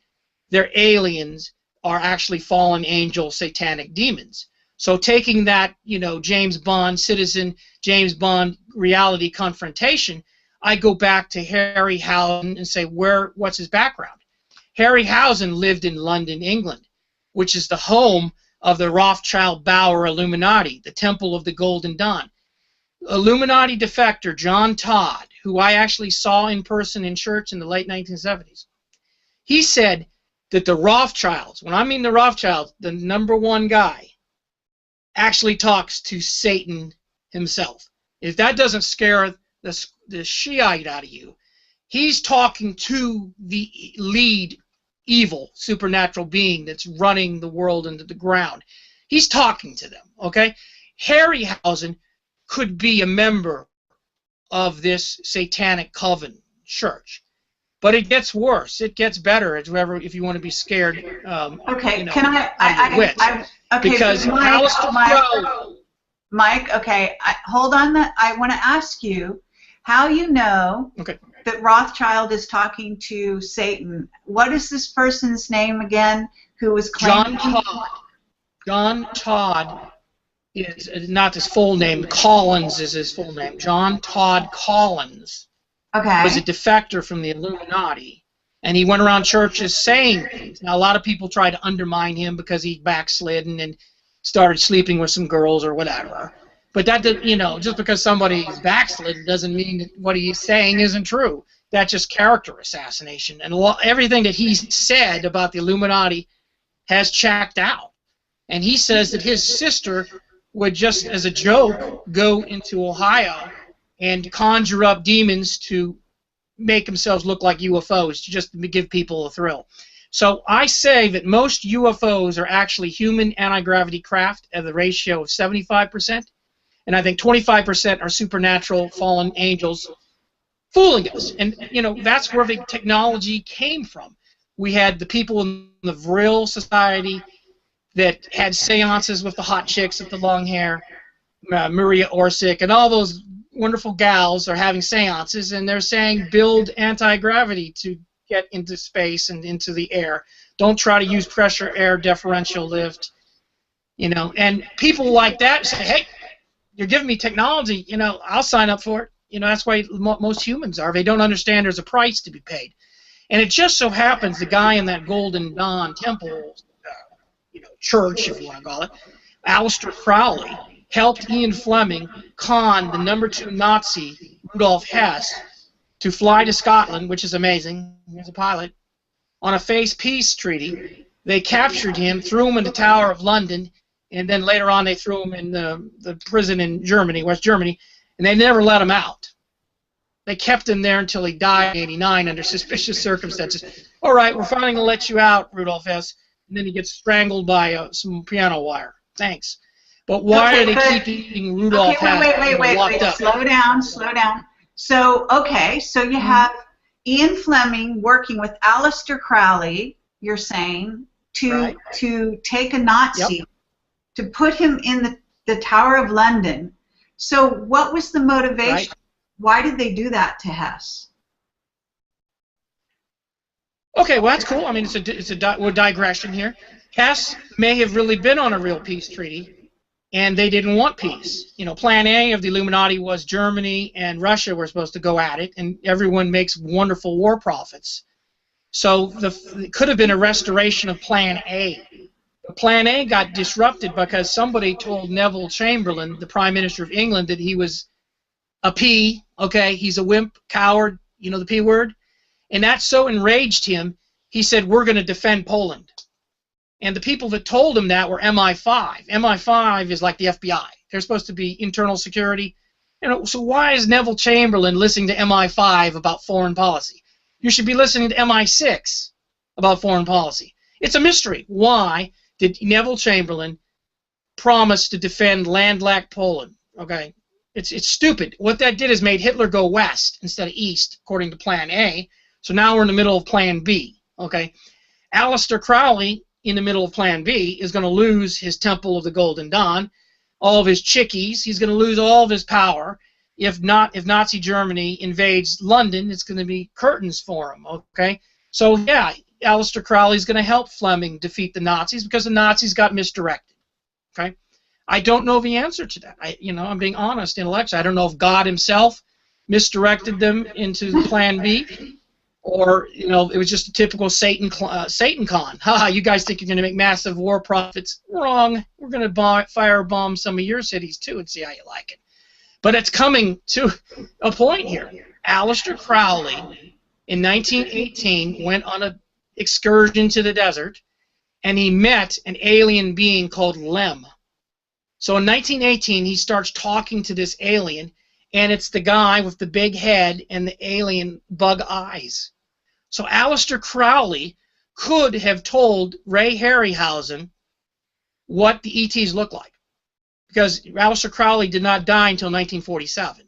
they're aliens, are actually fallen angel satanic demons. So taking that, James Bond, citizen James Bond reality confrontation, I go back to Harryhausen and say, what's his background? Harryhausen lived in London, England, which is the home of the Rothschild-Bauer Illuminati, the Temple of the Golden Dawn. Illuminati defector John Todd, who I actually saw in person in church in the late 1970s, he said that the Rothschilds, when I mean the Rothschilds, the #1 guy, actually talks to Satan himself. If that doesn't scare the Shiite out of you, he's talking to the lead evil supernatural being that's running the world into the ground. He's talking to them, okay? Harryhausen could be a member of this satanic coven church. But it gets worse. It gets better. If you want to be scared. Okay. Can I okay. Because Mike. Okay. Hold on. I want to ask you how you know that Rothschild is talking to Satan. What is this person's name again? Who was claiming? John Todd. John Todd is not his full name. Collins is his full name. John Todd Collins. Okay. Was a defector from the Illuminati, and he went around churches saying things. Now, a lot of people try to undermine him because he backslidden and started sleeping with some girls or whatever. But that, just because somebody's backslidden doesn't mean that what he's saying isn't true. That's just character assassination. And everything that he said about the Illuminati has checked out. And he says that his sister would just, as a joke, go into Ohio and conjure up demons to make themselves look like UFOs, just to give people a thrill. So I say that most UFOs are actually human anti-gravity craft at the ratio of 75%, and I think 25% are supernatural fallen angels fooling us. And, that's where the technology came from. We had the people in the Vril Society that had seances with the hot chicks with the long hair, Maria Orsic, and all those wonderful gals are having seances, and they're saying build anti-gravity to get into space and into the air. Don't try to use pressure air differential lift, and people like that say, hey, you're giving me technology, I'll sign up for it. That's why most humans are. They don't understand there's a price to be paid. And it just so happens the guy in that Golden Dawn Temple, church, if you want to call it, Aleister Crowley, helped Ian Fleming con the #2 Nazi, Rudolf Hess, to fly to Scotland, which is amazing. He was a pilot. On a peace treaty, they captured him, threw him in the Tower of London, and then later on they threw him in the prison in Germany, West Germany, and they never let him out. They kept him there until he died in '89 under suspicious circumstances. All right, we're finally going to let you out, Rudolf Hess. And then he gets strangled by some piano wire. Thanks. But why are they keeping Rudolf Hess locked up? Slow down. So, so you have Ian Fleming working with Aleister Crowley, you're saying, to take a Nazi, to put him in the Tower of London. So what was the motivation? Right. Why did they do that to Hess? Okay, well that's cool. I mean, we're digression here. Hess may have really been on a real peace treaty, and they didn't want peace. You know, Plan A of the Illuminati was Germany and Russia were supposed to go at it, and everyone makes wonderful war profits. So it could have been a restoration of Plan A. But Plan A got disrupted because somebody told Neville Chamberlain, the Prime Minister of England, that he was a P. Okay, he's a wimp, coward. You know the P word. And that so enraged him, he said, we're going to defend Poland. And the people that told him that were MI5. MI5 is like the FBI. They're supposed to be internal security. You know, so why is Neville Chamberlain listening to MI5 about foreign policy? You should be listening to MI6 about foreign policy. It's a mystery. Why did Neville Chamberlain promise to defend landlocked Poland? Okay, it's stupid. What that did is made Hitler go west instead of east, according to Plan A. So now we're in the middle of Plan B, okay? Aleister Crowley, in the middle of Plan B, is going to lose his Temple of the Golden Dawn, all of his chickies. He's going to lose all of his power. If Nazi Germany invades London, it's going to be curtains for him, okay? So, yeah, Aleister Crowley's going to help Fleming defeat the Nazis because the Nazis got misdirected, okay? I don't know the answer to that. I'm being honest intellectually. I don't know if God himself misdirected them into Plan B. Or, it was just a typical Satan con. Haha, you guys think you're going to make massive war profits. Wrong. We're going to firebomb some of your cities, too, and see how you like it. But it's coming to a point here. Aleister Crowley, in 1918, went on an excursion to the desert, and he met an alien being called Lem. So in 1918, he starts talking to this alien, and it's the guy with the big head and the alien bug eyes. So Aleister Crowley could have told Ray Harryhausen what the ETs look like, because Aleister Crowley did not die until 1947.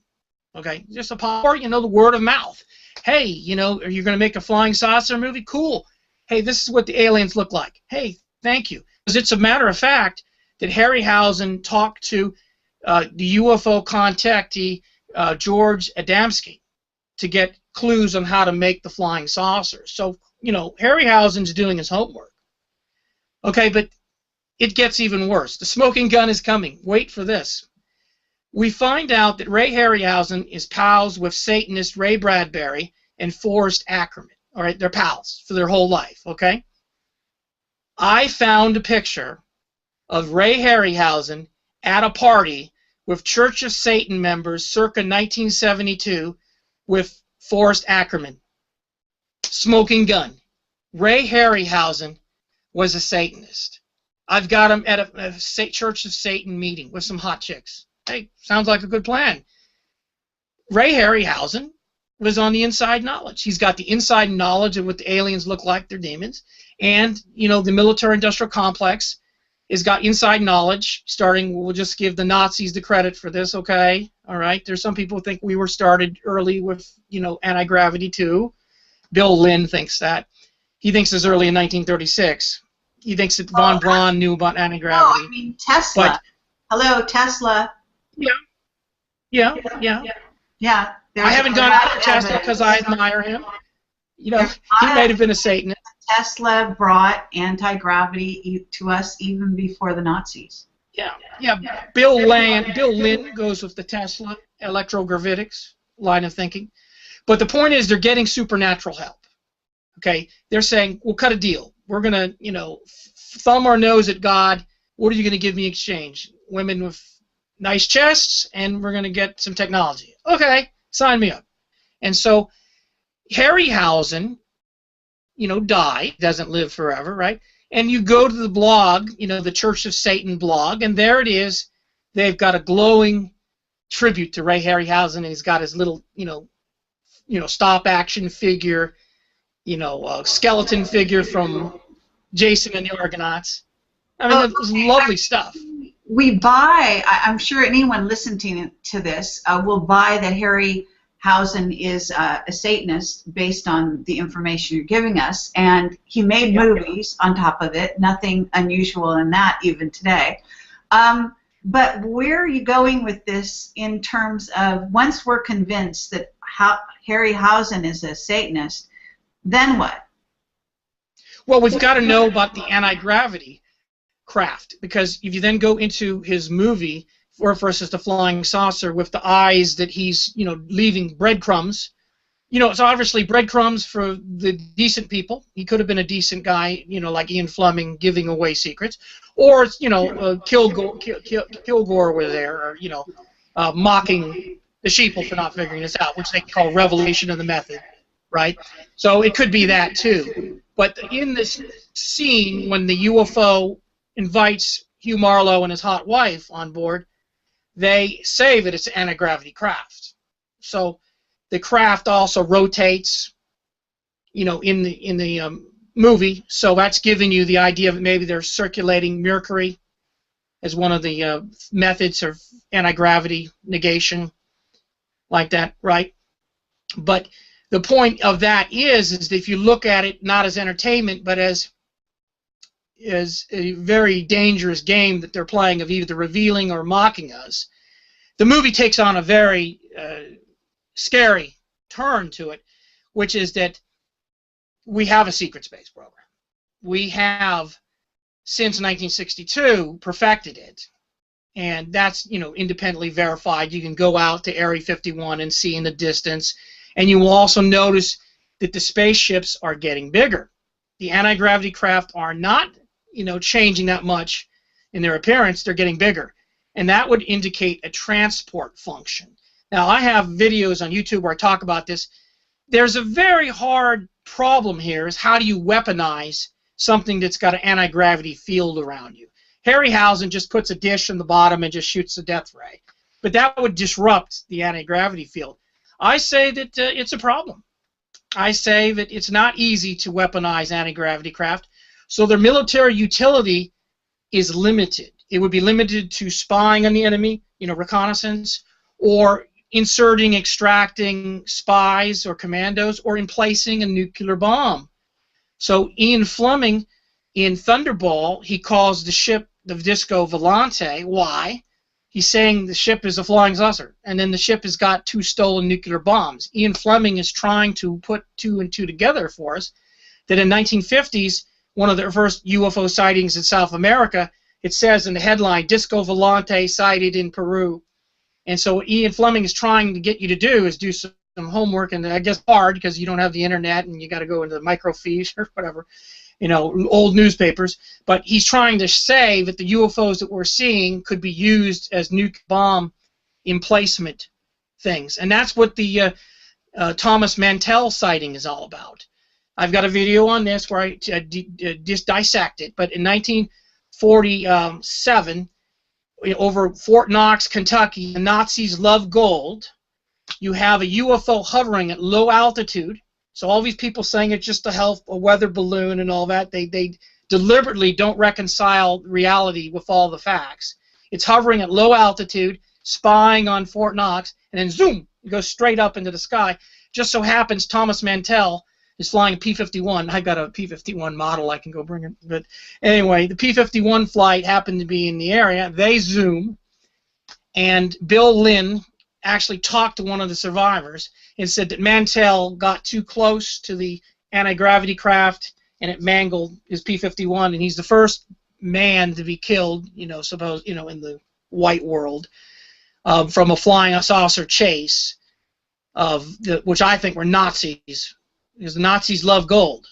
Okay, just a power, the word of mouth. Hey, are you going to make a flying saucer movie? Cool. Hey, this is what the aliens look like. Hey, thank you. Because it's a matter of fact that Harryhausen talked to the UFO contactee George Adamski to get clues on how to make the flying saucers. So, Harryhausen's doing his homework. Okay, but it gets even worse. The smoking gun is coming. Wait for this. We find out that Ray Harryhausen is pals with Satanist Ray Bradbury and Forrest Ackerman. All right, they're pals for their whole life, okay? I found a picture of Ray Harryhausen at a party with Church of Satan members circa 1972 with Forrest Ackerman. Smoking gun. Ray Harryhausen was a Satanist. I've got him at a Church of Satan meeting with some hot chicks. Hey, sounds like a good plan. Ray Harryhausen was on the inside knowledge. He's got the inside knowledge of what the aliens look like, they're demons. And, the military-industrial complex has got inside knowledge, we'll just give the Nazis the credit for this, okay? All right, there's some people who think we were started early with, anti-gravity too. Bill Lynn thinks that. He thinks as early in 1936. He thinks that von Braun knew about anti-gravity. Oh, I mean, Tesla. But, hello, Tesla. Yeah. I haven't gone after Tesla because I admire him. He might have been a Satanist. Tesla brought anti-gravity to us even before the Nazis. Yeah. Bill Lynn goes with the Tesla electrogravitics line of thinking. But the point is they're getting supernatural help. Okay? They're saying, we'll cut a deal. We're going to, thumb our nose at God. What are you going to give me in exchange? Women with nice chests, and we're going to get some technology. Okay, sign me up. And so Harryhausen, died, doesn't live forever, right? And you go to the blog, the Church of Satan blog, and there it is. They've got a glowing tribute to Ray Harryhausen, and he's got his little, stop action figure, skeleton figure from Jason and the Argonauts. I mean, it was lovely stuff. I'm sure anyone listening to this will buy that Harryhausen is a Satanist based on the information you're giving us, and he made movies on top of it. Nothing unusual in that even today. But where are you going with this in terms of once we're convinced that Harryhausen is a Satanist, then what? Well, we've got to know about the anti-gravity craft, because if you then go into his movie, versus the flying saucer with the eyes that he's, leaving breadcrumbs. It's obviously breadcrumbs for the decent people. He could have been a decent guy, like Ian Fleming, giving away secrets, or it's, Kilgore was there, or mocking the sheeple for not figuring this out, which they call revelation of the method, right? So it could be that too. But in this scene, when the UFO invites Hugh Marlowe and his hot wife on board, they say that it's an anti-gravity craft. So the craft also rotates, in the movie. So that's giving you the idea that maybe they're circulating mercury as one of the methods of anti-gravity negation, like that, right? But the point of that is that if you look at it not as entertainment, but as a very dangerous game that they're playing of either revealing or mocking us, the movie takes on a very scary turn to it, which is that we have a secret space program. We have, since 1962, perfected it, and that's independently verified. You can go out to Area 51 and see in the distance, and you will also notice that the spaceships are getting bigger. The anti-gravity craft are not changing that much in their appearance. They're getting bigger, and that would indicate a transport function. Now, I have videos on YouTube where I talk about this. There's a very hard problem here, is how do you weaponize something that's got an anti-gravity field around you? Harryhausen just puts a dish in the bottom and just shoots the death ray. But that would disrupt the anti-gravity field. I say that it's a problem. I say that it's not easy to weaponize anti-gravity craft, so their military utility is limited. It would be limited to spying on the enemy, reconnaissance, or inserting, extracting spies or commandos, or emplacing a nuclear bomb. So Ian Fleming, in Thunderball, he calls the ship the Disco Volante. Why? He's saying the ship is a flying saucer, and then the ship has got 2 stolen nuclear bombs. Ian Fleming is trying to put 2 and 2 together for us, that in 1950s, one of the first UFO sightings in South America, it says in the headline, Disco Volante sighted in Peru. And so what Ian Fleming is trying to get you to do is do some homework, and I guess hard because you don't have the internet and you got to go into the microfiche or whatever, old newspapers. But he's trying to say that the UFOs that we're seeing could be used as nuke bomb emplacement things, and that's what the Thomas Mantell sighting is all about. I've got a video on this where I just dissect it. But in 1947. Over Fort Knox, Kentucky, the Nazis love gold. You have a UFO hovering at low altitude. So all these people saying it's just a weather balloon and all that, they deliberately don't reconcile reality with all the facts. It's hovering at low altitude, spying on Fort Knox, and then zoom, it goes straight up into the sky. Just so happens Thomas Mantell is flying a P-51. I've got a P-51 model I can go bring it. But anyway, the P-51 flight happened to be in the area. They zoom, and Bill Lynn actually talked to one of the survivors and said that Mantell got too close to the anti-gravity craft and it mangled his P-51, and he's the first man to be killed, in the white world from a flying saucer chase which I think were Nazis. Because the Nazis love gold.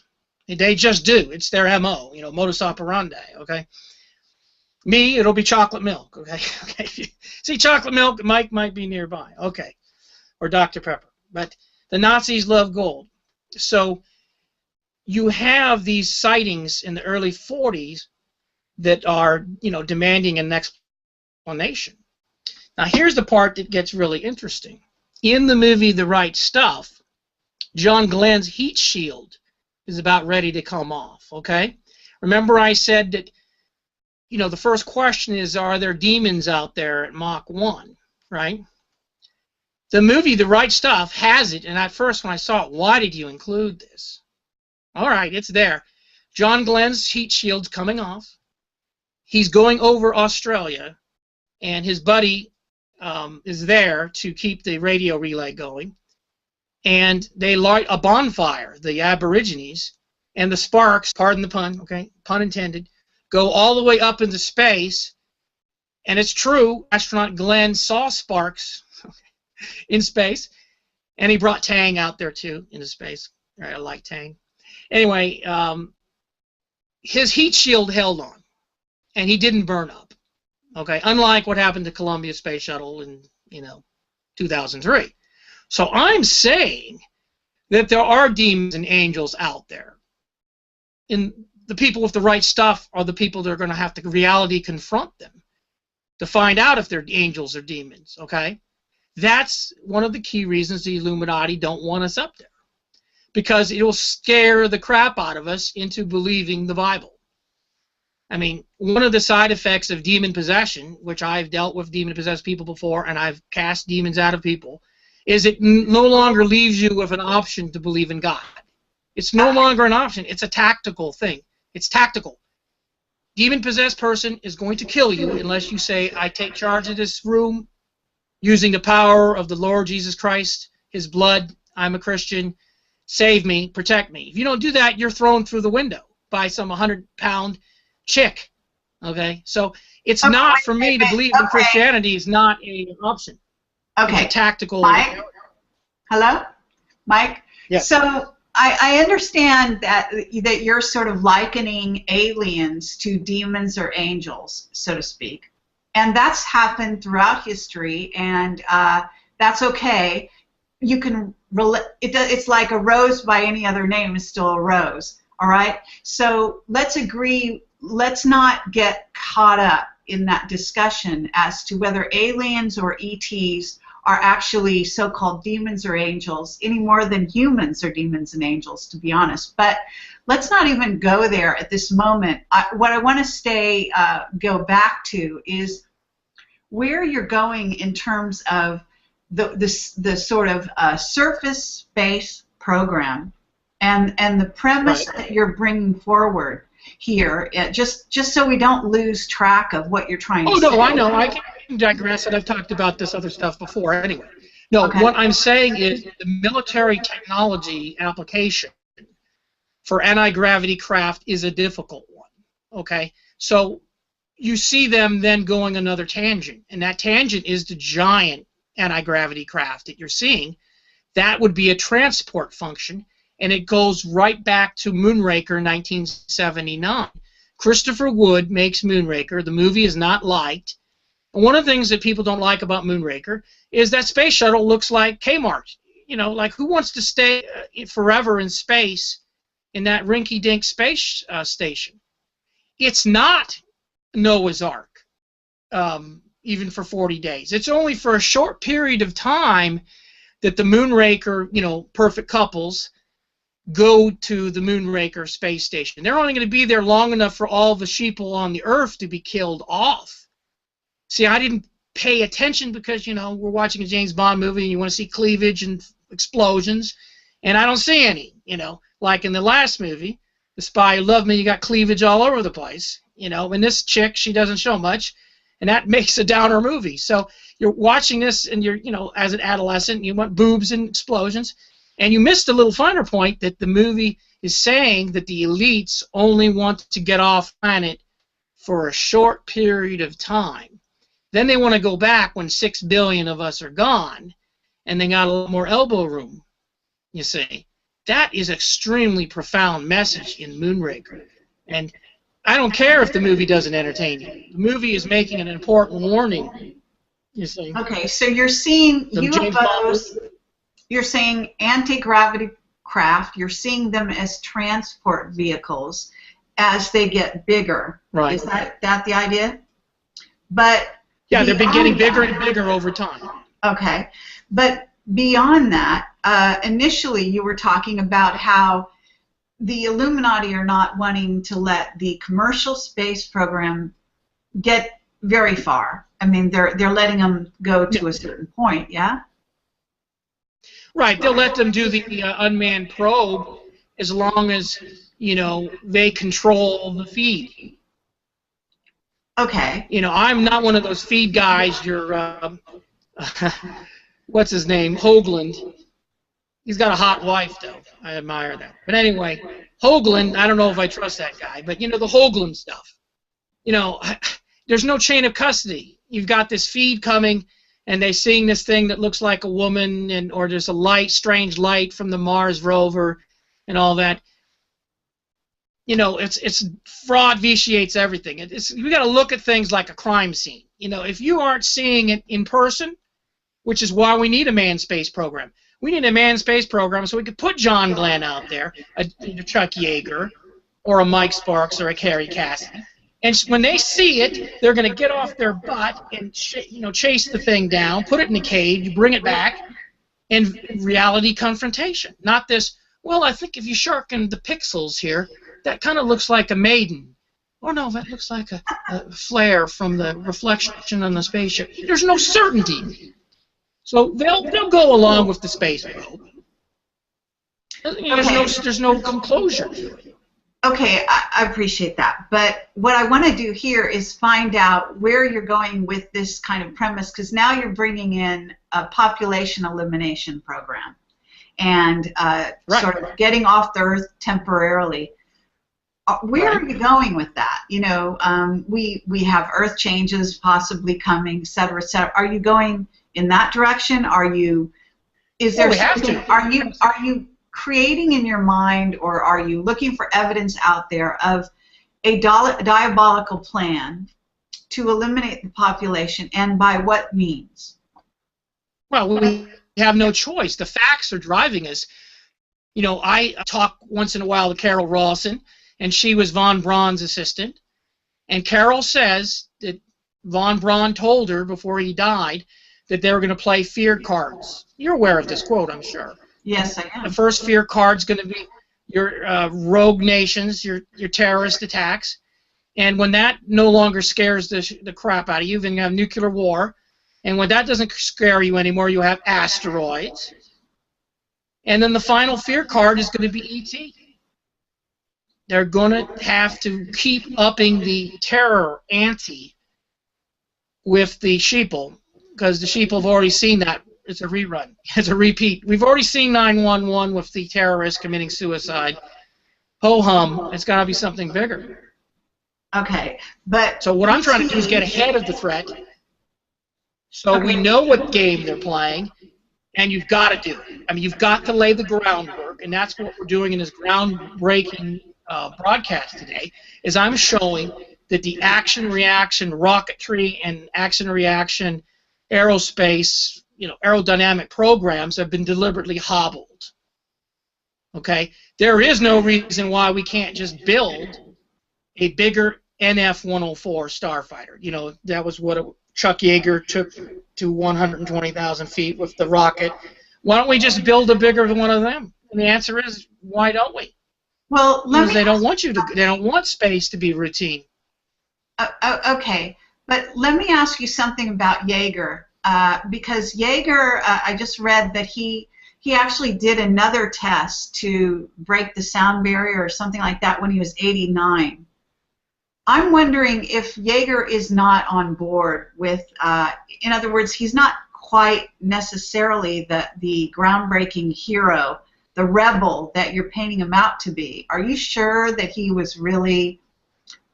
They just do. It's their MO, modus operandi, okay? Me, it'll be chocolate milk, okay? Okay. See chocolate milk, Mike might be nearby, okay, or Dr. Pepper. But the Nazis love gold. So you have these sightings in the early 40s that are, demanding an explanation. Now here's the part that gets really interesting. In the movie The Right Stuff, John Glenn's heat shield is about ready to come off, okay? Remember I said that, the first question is, are there demons out there at Mach 1, right? The movie The Right Stuff has it, and at first when I saw it, why did you include this? All right, it's there. John Glenn's heat shield's coming off. He's going over Australia, and his buddy is there to keep the radio relay going. And they light a bonfire, the Aborigines, and the sparks, pardon the pun, okay, pun intended, go all the way up into space. And it's true, astronaut Glenn saw sparks in space, and he brought Tang out there too into space. Right, I like Tang. Anyway, his heat shield held on, and he didn't burn up. Okay, unlike what happened to Columbia Space Shuttle in 2003. So I'm saying that there are demons and angels out there, and the people with the right stuff are the people that are going to have to reality confront them to find out if they're angels or demons. Okay, that's one of the key reasons the Illuminati don't want us up there, because it will scare the crap out of us into believing the Bible. I mean, one of the side effects of demon possession, which I've dealt with demon-possessed people before, and I've cast demons out of people, is it no longer leaves you with an option to believe in God. It's no longer an option. It's a tactical thing. It's tactical. Demon-possessed person is going to kill you unless you say, I take charge of this room using the power of the Lord Jesus Christ, His blood, I'm a Christian, save me, protect me. If you don't do that, you're thrown through the window by some 100-pound chick. Okay? So it's not for me to believe in Christianity is not an option. Okay. It's a tactical. Mike? Hello? Mike? Yes. So I understand that you're sort of likening aliens to demons or angels, so to speak. And that's happened throughout history, and that's okay. You can it's like a rose by any other name is still a rose, all right? So let's agree, let's not get caught up in that discussion as to whether aliens or ETs are actually so-called demons or angels any more than humans are demons and angels, to be honest. But let's not even go there at this moment. What I want to go back to is where you're going in terms of the sort of surface space program and the premise that you're bringing forward here, just so we don't lose track of what you're trying to say. Oh, no, I know. I can digress, and I've talked about this other stuff before anyway. No, Okay. What I'm saying is the military technology application for anti-gravity craft is a difficult one, okay? So you see them then going another tangent, and that tangent is the giant anti-gravity craft that you're seeing. That would be a transport function, and it goes right back to Moonraker 1979. Christopher Wood makes Moonraker. The movie is not liked. And one of the things that people don't like about Moonraker is that space shuttle looks like Kmart. Like who wants to stay forever in space in that rinky-dink space station? It's not Noah's Ark, even for 40 days. It's only for a short period of time that the Moonraker, perfect couples, go to the Moonraker space station. They're only going to be there long enough for all the sheeple on the Earth to be killed off. See, I didn't pay attention because, we're watching a James Bond movie and you want to see cleavage and explosions, and I don't see any, Like in the last movie, The Spy Who Loved Me, you got cleavage all over the place, And this chick, she doesn't show much, and that makes a downer movie. So you're watching this and you're, as an adolescent, you want boobs and explosions, and you missed a little finer point that the movie is saying that the elites only want to get off planet for a short period of time. Then they want to go back when 6 billion of us are gone, and they got a little more elbow room, you see. That is an extremely profound message in Moonraker. And I don't care if the movie doesn't entertain you. The movie is making an important warning, you see. Okay, so you're seeing UFOs, you're saying anti-gravity craft, you're seeing them as transport vehicles as they get bigger. Right. Is that the idea? But yeah, they've been getting bigger and bigger over time. Okay, but beyond that, initially you were talking about how the Illuminati are not wanting to let the commercial space program get very far. I mean, they're letting them go to a certain point, yeah? Right, they'll let them do the unmanned probe as long as, they control the feed. Okay. I'm not one of those feed guys. You're, what's his name, Hoagland. He's got a hot wife, though. I admire that. But anyway, Hoagland, I don't know if I trust that guy, but you know, the Hoagland stuff. You know, there's no chain of custody. You've got this feed coming, and they're seeing this thing that looks like a woman, and or there's a light, strange light from the Mars rover, and all that. You know, it's fraud vitiates everything. We got to look at things like a crime scene. You know, if you aren't seeing it in person, which is why we need a manned space program. We need a manned space program so we could put John Glenn out there, a Chuck Yeager, or a Mike Sparks, or a Kerry Cassidy. And when they see it, they're going to get off their butt and chase the thing down, put it in a cage, bring it back, and reality confrontation. Not this, well, I think if you sharpen the pixels here, that kind of looks like a maiden. Oh, no, that looks like a flare from the reflection on the spaceship. There's no certainty. So they'll go along with the space probe. There's no closure to it. Okay, I appreciate that. But what I want to do here is find out where you're going with this kind of premise, because now you're bringing in a population elimination program and sort of getting off the Earth temporarily. Where are you going with that? You know, we have Earth changes possibly coming, et cetera, et cetera. Are you going in that direction? Are you? Is there? Well, we have to. Are you creating in your mind, or are you looking for evidence out there of a diabolical plan to eliminate the population, and by what means? Well, we have no choice. The facts are driving us. You know, I talk once in a while to Carol Rawson, and she was von Braun's assistant. And Carol says that von Braun told her before he died that they were going to play fear cards. You're aware of this quote, I'm sure. Yes, I am. The first fear card's going to be your rogue nations, your terrorist attacks. And when that no longer scares the crap out of you, then you have nuclear war. And when that doesn't scare you anymore, you have asteroids. And then the final fear card is going to be E.T. They're going to have to keep upping the terror ante with the sheeple, because the sheeple have already seen that. It's a rerun. It's a repeat. We've already seen 9/11 with the terrorist committing suicide. Ho-hum. It's got to be something bigger. Okay, but so what I'm trying to do is get ahead of the threat, so we know what game they're playing, and you've got to do it. I mean, you've got to lay the groundwork, and that's what we're doing in this groundbreaking broadcast today. Is I'm showing that the action-reaction rocketry and action-reaction aerospace, aerodynamic programs have been deliberately hobbled. Okay? There is no reason why we can't just build a bigger NF-104 starfighter. That was what Chuck Yeager took to 120,000 feet with the rocket. Why don't we just build a bigger one of them? And the answer is, why don't we? Well, because they don't want they don't want space to be routine. Okay, but let me ask you something about Yeager. Because Yeager, I just read that he actually did another test to break the sound barrier or something like that when he was 89. I'm wondering if Yeager is not on board with, in other words, he's not quite necessarily the groundbreaking hero, the rebel that you're painting him out to be. Are you sure that he was really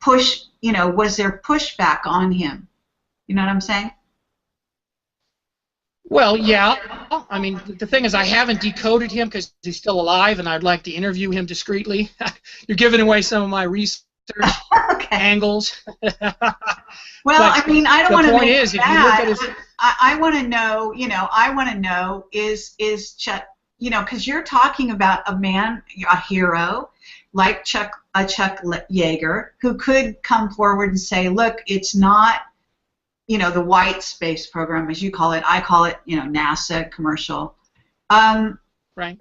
was there pushback on him? You know what I'm saying? Well, yeah. I mean, the thing is, I haven't decoded him because he's still alive, and I'd like to interview him discreetly. You're giving away some of my research angles. Well, I mean, I don't want to make it bad. I want to know, is Chuck, because you're talking about a man, a hero, like Chuck Yeager, who could come forward and say, look, it's not, the white space program, as you call it. I call it, NASA commercial. Right.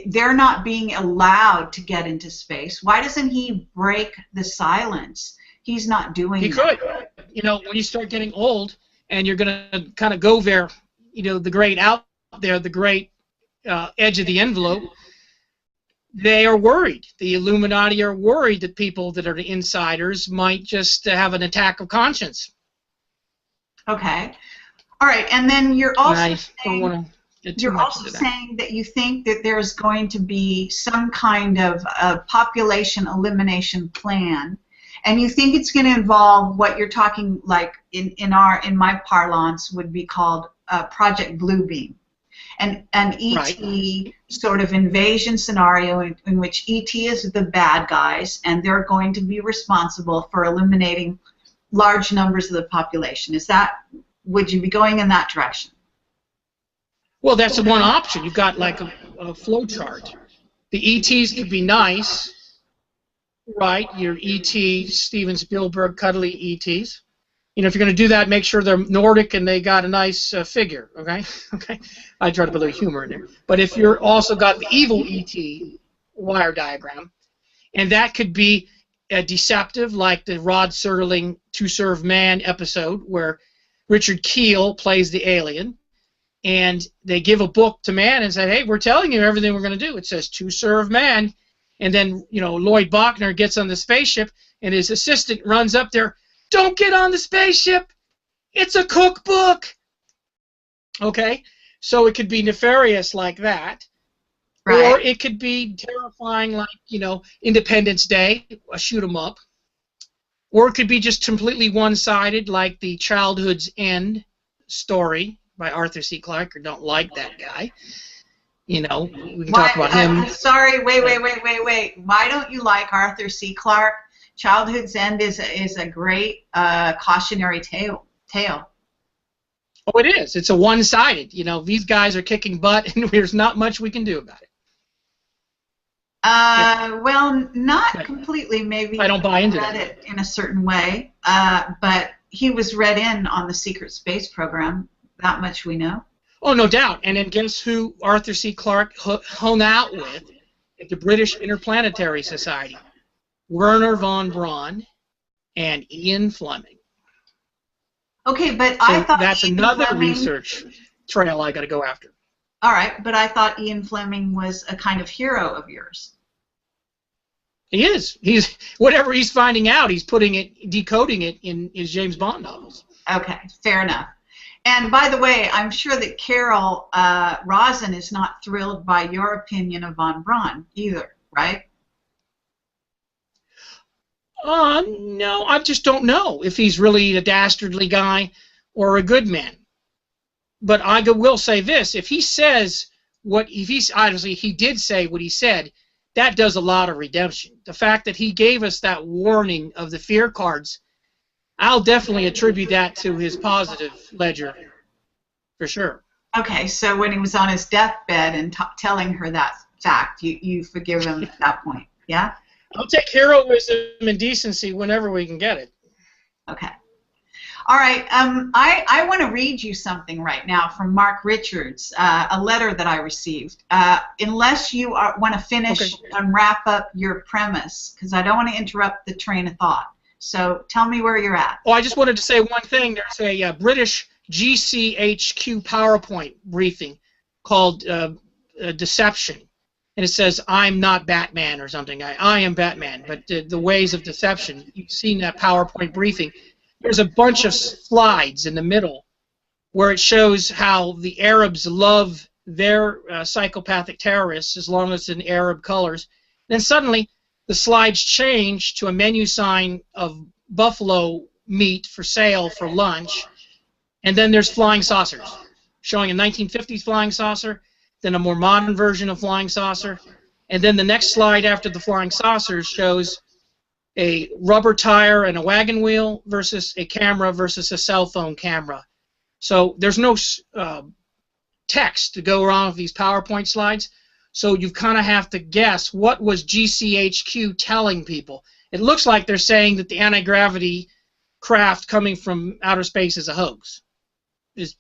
They're not being allowed to get into space. Why doesn't he break the silence? He's not doing that. He could. When you start getting old and you're going to kind of go there, the great out there, the great edge of the envelope, they are worried. The Illuminati are worried that people that are the insiders might just have an attack of conscience. Okay. All right. And then you're also I don't want to get too you're much also into that. saying that you think that there's going to be some kind of a population elimination plan, and you think it's going to involve what you're talking, like in my parlance would be called Project Bluebeam, an ET Right. sort of invasion scenario in which ET is the bad guys, and they're going to be responsible for eliminating large numbers of the population. Would you be going in that direction? Well, that's the one option. You've got like a flow chart. The ETs could be nice, right? Your ET, Steven Spielberg, cuddly ETs. You know, if you're going to do that, make sure they're Nordic and they got a nice figure, okay? Okay. I try to put a little humor in there. But if you're also got the evil ET wire diagram, and that could be deceptive, like the Rod Serling To Serve Man episode, where Richard Keel plays the alien, and they give a book to man and say, hey, we're telling you everything we're going to do. It says to serve man. And then, you know, Lloyd Bachner gets on the spaceship, and his assistant runs up there, don't get on the spaceship. It's a cookbook. Okay? So it could be nefarious like that. Right. Or it could be terrifying like, you know, Independence Day, a shoot 'em up. Or it could be just completely one-sided like the Childhood's End story by Arthur C. Clarke. I don't like that guy. You know, we can talk about him. Sorry, wait. Why don't you like Arthur C. Clarke? Childhood's End is a great cautionary tale. Oh, it is. It's a one-sided. You know, these guys are kicking butt, and there's not much we can do about it. Well, not completely. Maybe I don't buy into read that. it in a certain way, but he was read in on the secret space program. That much we know. Oh, no doubt. And then guess who Arthur C. Clarke hung out with at the British Interplanetary Society? Werner von Braun and Ian Fleming. Okay, but So I thought that's Ian another Fleming, research trail I got to go after. All right, but I thought Ian Fleming was a kind of hero of yours. He is. He's whatever he's finding out, he's putting it, decoding it in his James Bond novels. Okay, fair enough. And by the way, I'm sure that Carol Rosen is not thrilled by your opinion of von Braun either, right? No, I just don't know if he's really a dastardly guy or a good man. But I will say this: if he says obviously he did say what he said, that does a lot of redemption. The fact that he gave us that warning of the fear cards, I'll definitely attribute that to his positive ledger, for sure. Okay, so when he was on his deathbed and telling her that fact, you forgive him at that point, yeah? I'll take heroism and decency whenever we can get it. Okay. All right, I want to read you something right now from Mark Richards, a letter that I received. Unless you want to finish and wrap up your premise, because I don't want to interrupt the train of thought. So tell me where you're at. Oh, I just wanted to say one thing. There's a British GCHQ PowerPoint briefing called Deception. And it says, I'm not Batman or something. I am Batman. But the ways of deception, you've seen that PowerPoint briefing. There's a bunch of slides in the middle where it shows how the Arabs love their psychopathic terrorists as long as it's in Arab colors. Then suddenly the slides change to a menu sign of buffalo meat for sale for lunch. And then there's flying saucers, showing a 1950s flying saucer, then a more modern version of flying saucer, and then the next slide after the flying saucers shows a rubber tire and a wagon wheel versus a camera versus a cell phone camera. So there's no text to go around with these PowerPoint slides, so you kind of have to guess what was GCHQ telling people. It looks like they're saying that the anti-gravity craft coming from outer space is a hoax, is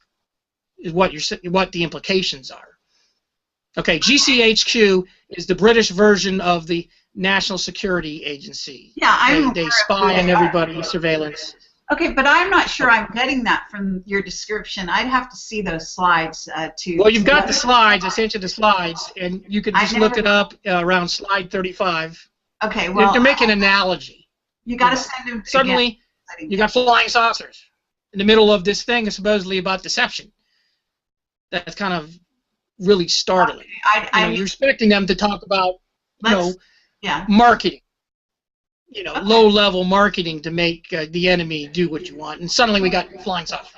what the implications are. Okay, GCHQ is the British version of the National Security Agency. Yeah, they spy on everybody, surveillance. Okay, but I'm not sure I'm getting that from your description. I'd have to see those slides to... Well, you've got the slides. I sent you the slides, and you could just look it up around slide 35. Okay, well... They're making an analogy. You got to send them... Suddenly, you got flying saucers in the middle of this thing is supposedly about deception. That's kind of really startling. You're expecting them to talk about, marketing, Okay. low-level marketing to make the enemy do what you want, and suddenly we got flying saucers.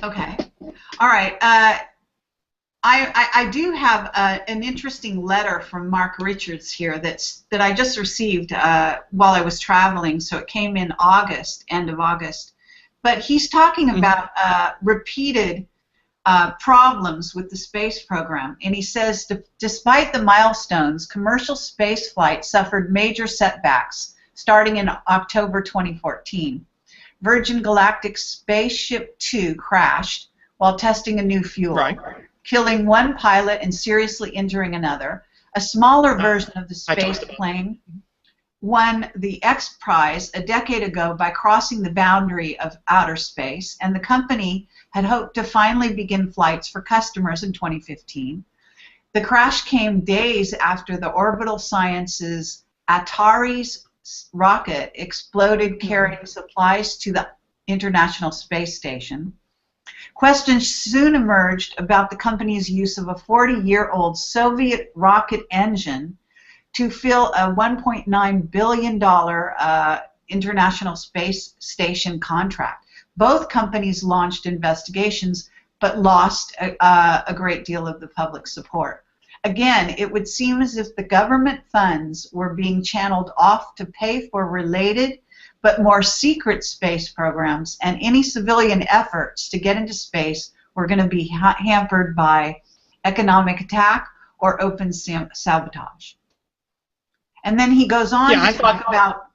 Okay. All right. I do have an interesting letter from Mark Richards here that I just received while I was traveling. So it came in August, end of August. But he's talking about repeated problems with the space program. And he says, despite the milestones, commercial space flight suffered major setbacks starting in October 2014. Virgin Galactic Spaceship 2 crashed while testing a new fuel, killing one pilot and seriously injuring another. A smaller version of the space plane won the X Prize a decade ago by crossing the boundary of outer space, and the company had hoped to finally begin flights for customers in 2015. The crash came days after the Orbital Sciences Atari's rocket exploded carrying supplies to the International Space Station. Questions soon emerged about the company's use of a 40-year-old Soviet rocket engine to fill a $1.9 billion International Space Station contract. Both companies launched investigations but lost a great deal of the public support. Again, it would seem as if the government funds were being channeled off to pay for related but more secret space programs, and any civilian efforts to get into space were going to be hampered by economic attack or open sabotage. And then he goes on to talk about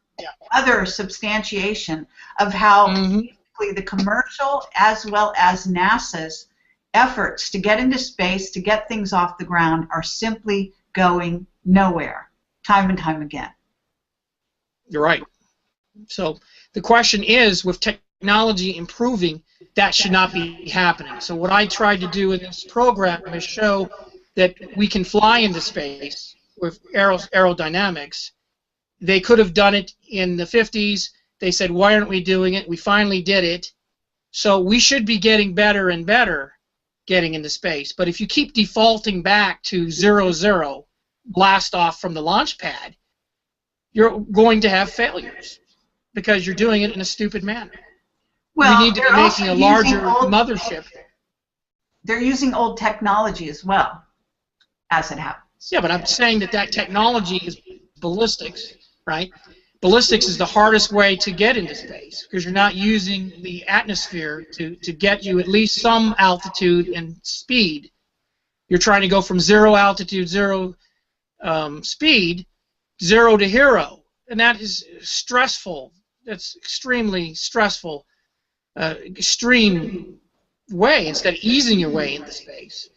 other substantiation of how basically the commercial as well as NASA's efforts to get into space, to get things off the ground, are simply going nowhere, time and time again. You're right. So the question is, with technology improving, that should not be happening. So what I tried to do in this program is show that we can fly into space with aerodynamics. They could have done it in the 50s. They said, why aren't we doing it? We finally did it. So we should be getting better and better getting into space. But if you keep defaulting back to 0-0, blast off from the launch pad, you're going to have failures because you're doing it in a stupid manner. Well, we need to be making a larger mothership. They're using old technology as well, as it happens. Yeah, but I'm saying that technology is ballistics, right? Ballistics is the hardest way to get into space because you're not using the atmosphere to get you at least some altitude and speed. You're trying to go from 0 altitude, 0 speed, 0 to hero, and that is stressful. That's extremely stressful, extreme way instead of easing your way into space.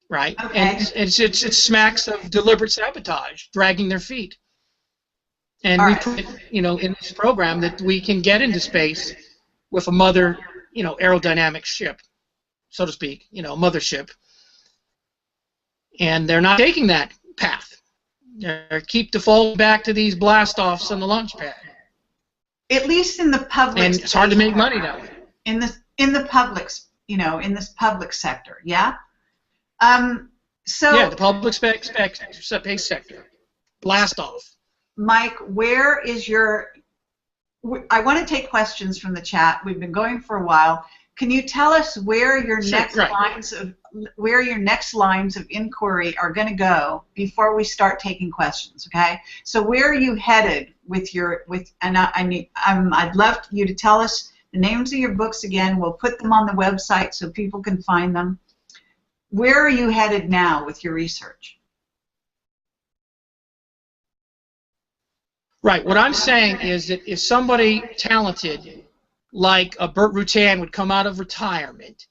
Right? Okay. And it smacks of deliberate sabotage, dragging their feet. And we put, in this program that we can get into space with a mother, aerodynamic ship, so to speak, mothership. And they're not taking that path. They keep defaulting back to these blast-offs on the launch pad. At least in the public. And it's hard to make money that way. In the public, in this public sector, yeah. The public space sector, blast off. Mike, where is your? I want to take questions from the chat. We've been going for a while. Can you tell us where your next lines of inquiry are going to go before we start taking questions? Okay. So where are you headed with your And I'd love you to tell us the names of your books again. We'll put them on the website so people can find them. Where are you headed now with your research? Right. What I'm saying is that if somebody talented like a Burt Rutan would come out of retirement,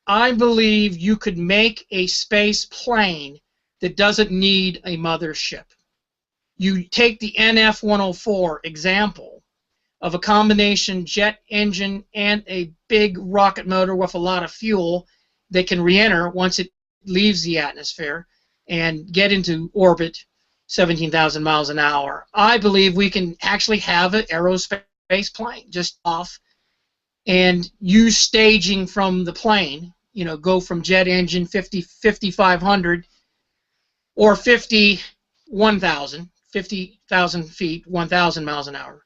I believe you could make a space plane that doesn't need a mothership. You take the NF-104 example of a combination jet engine and a big rocket motor with a lot of fuel that can re-enter once it leaves the atmosphere and get into orbit 17,000 miles an hour. I believe we can actually have an aerospace plane just off and use staging from the plane go from jet engine 5,500 or 50,000 feet, 1,000 miles an hour.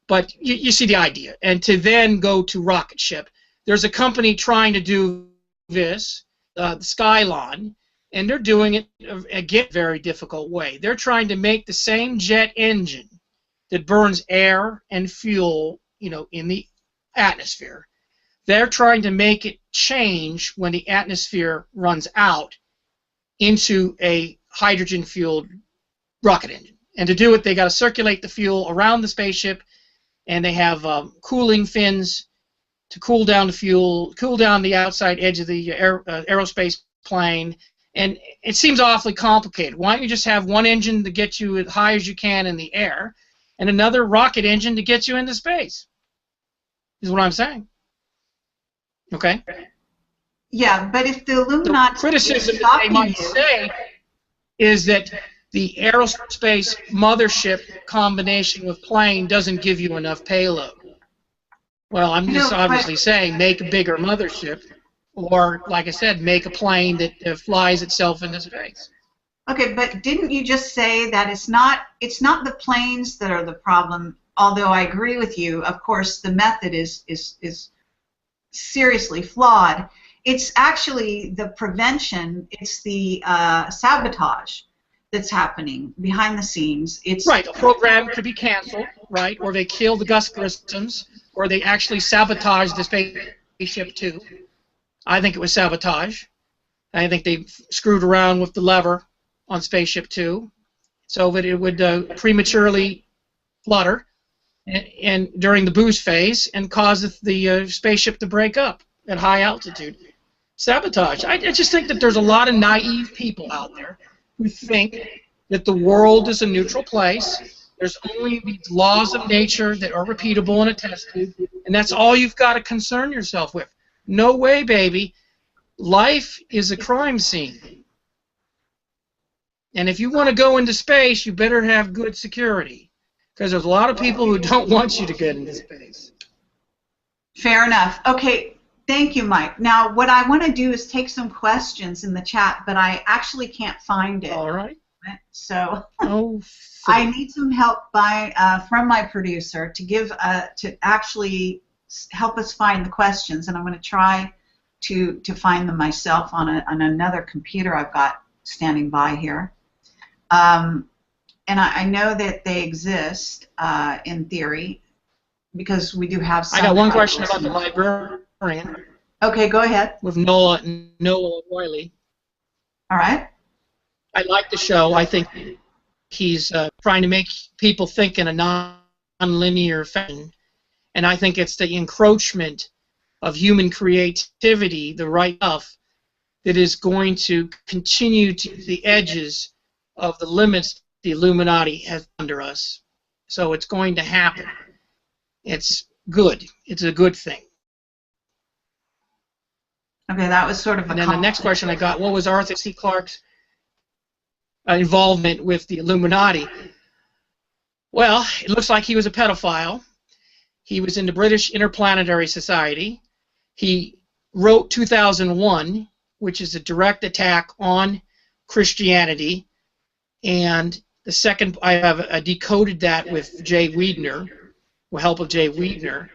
But you see the idea. And to then go to rocket ship. There's a company trying to do this, Skylon, and they're doing it, again, a very difficult way. They're trying to make the same jet engine that burns air and fuel, in the atmosphere. They're trying to make it change when the atmosphere runs out into a hydrogen-fueled rocket engine. And to do it, they got to circulate the fuel around the spaceship, and they have cooling fins to cool down the fuel, cool down the outside edge of the aerospace plane. And it seems awfully complicated. Why don't you just have one engine to get you as high as you can in the air, and another rocket engine to get you into space? Is what I'm saying. Okay? Yeah, but if the Illuminati... The criticism that they might say is that the aerospace mothership combination with plane doesn't give you enough payload. Well, I'm just obviously saying make a bigger mothership, or, like I said, make a plane that flies itself into space. Okay, but didn't you just say that it's not the planes that are the problem? Although I agree with you, of course, the method is seriously flawed. It's actually the prevention. It's the sabotage that's happening behind the scenes. It's right. A program could be canceled, right? Or they kill the Gus Grissams, or they actually sabotage the spaceship too. I think it was sabotage. I think they screwed around with the lever on Spaceship Two, so that it would prematurely flutter and during the boost phase and cause the spaceship to break up at high altitude. Sabotage. I just think that there's a lot of naive people out there who think that the world is a neutral place. There's only these laws of nature that are repeatable in a test tube, and that's all you've got to concern yourself with. No way, baby. Life is a crime scene. And if you want to go into space, you better have good security, because there's a lot of people who don't want you to get into space. Fair enough. Okay, thank you, Mike. Now, what I want to do is take some questions in the chat, but I actually can't find it. All right. So I need some help from my producer to actually help us find the questions, and I'm going to try to find them myself on another computer I've got standing by here. And I know that they exist in theory, because we do have some. I got one question about the librarian. Okay, go ahead. With Noah Wiley. All right. I like the show. I think he's trying to make people think in a non-linear fashion, and I think it's the encroachment of human creativity, the right stuff, that is going to continue to the edges of the limits the Illuminati has under us. So it's going to happen. It's good. It's a good thing. Okay, that was sort of a... And then the next question I got, what was Arthur C. Clarke's involvement with the Illuminati? Well, it looks like he was a pedophile. He was in the British Interplanetary Society. He wrote 2001, which is a direct attack on Christianity. And the second, I decoded that with Jay Weidner, with help of Jay Weidner.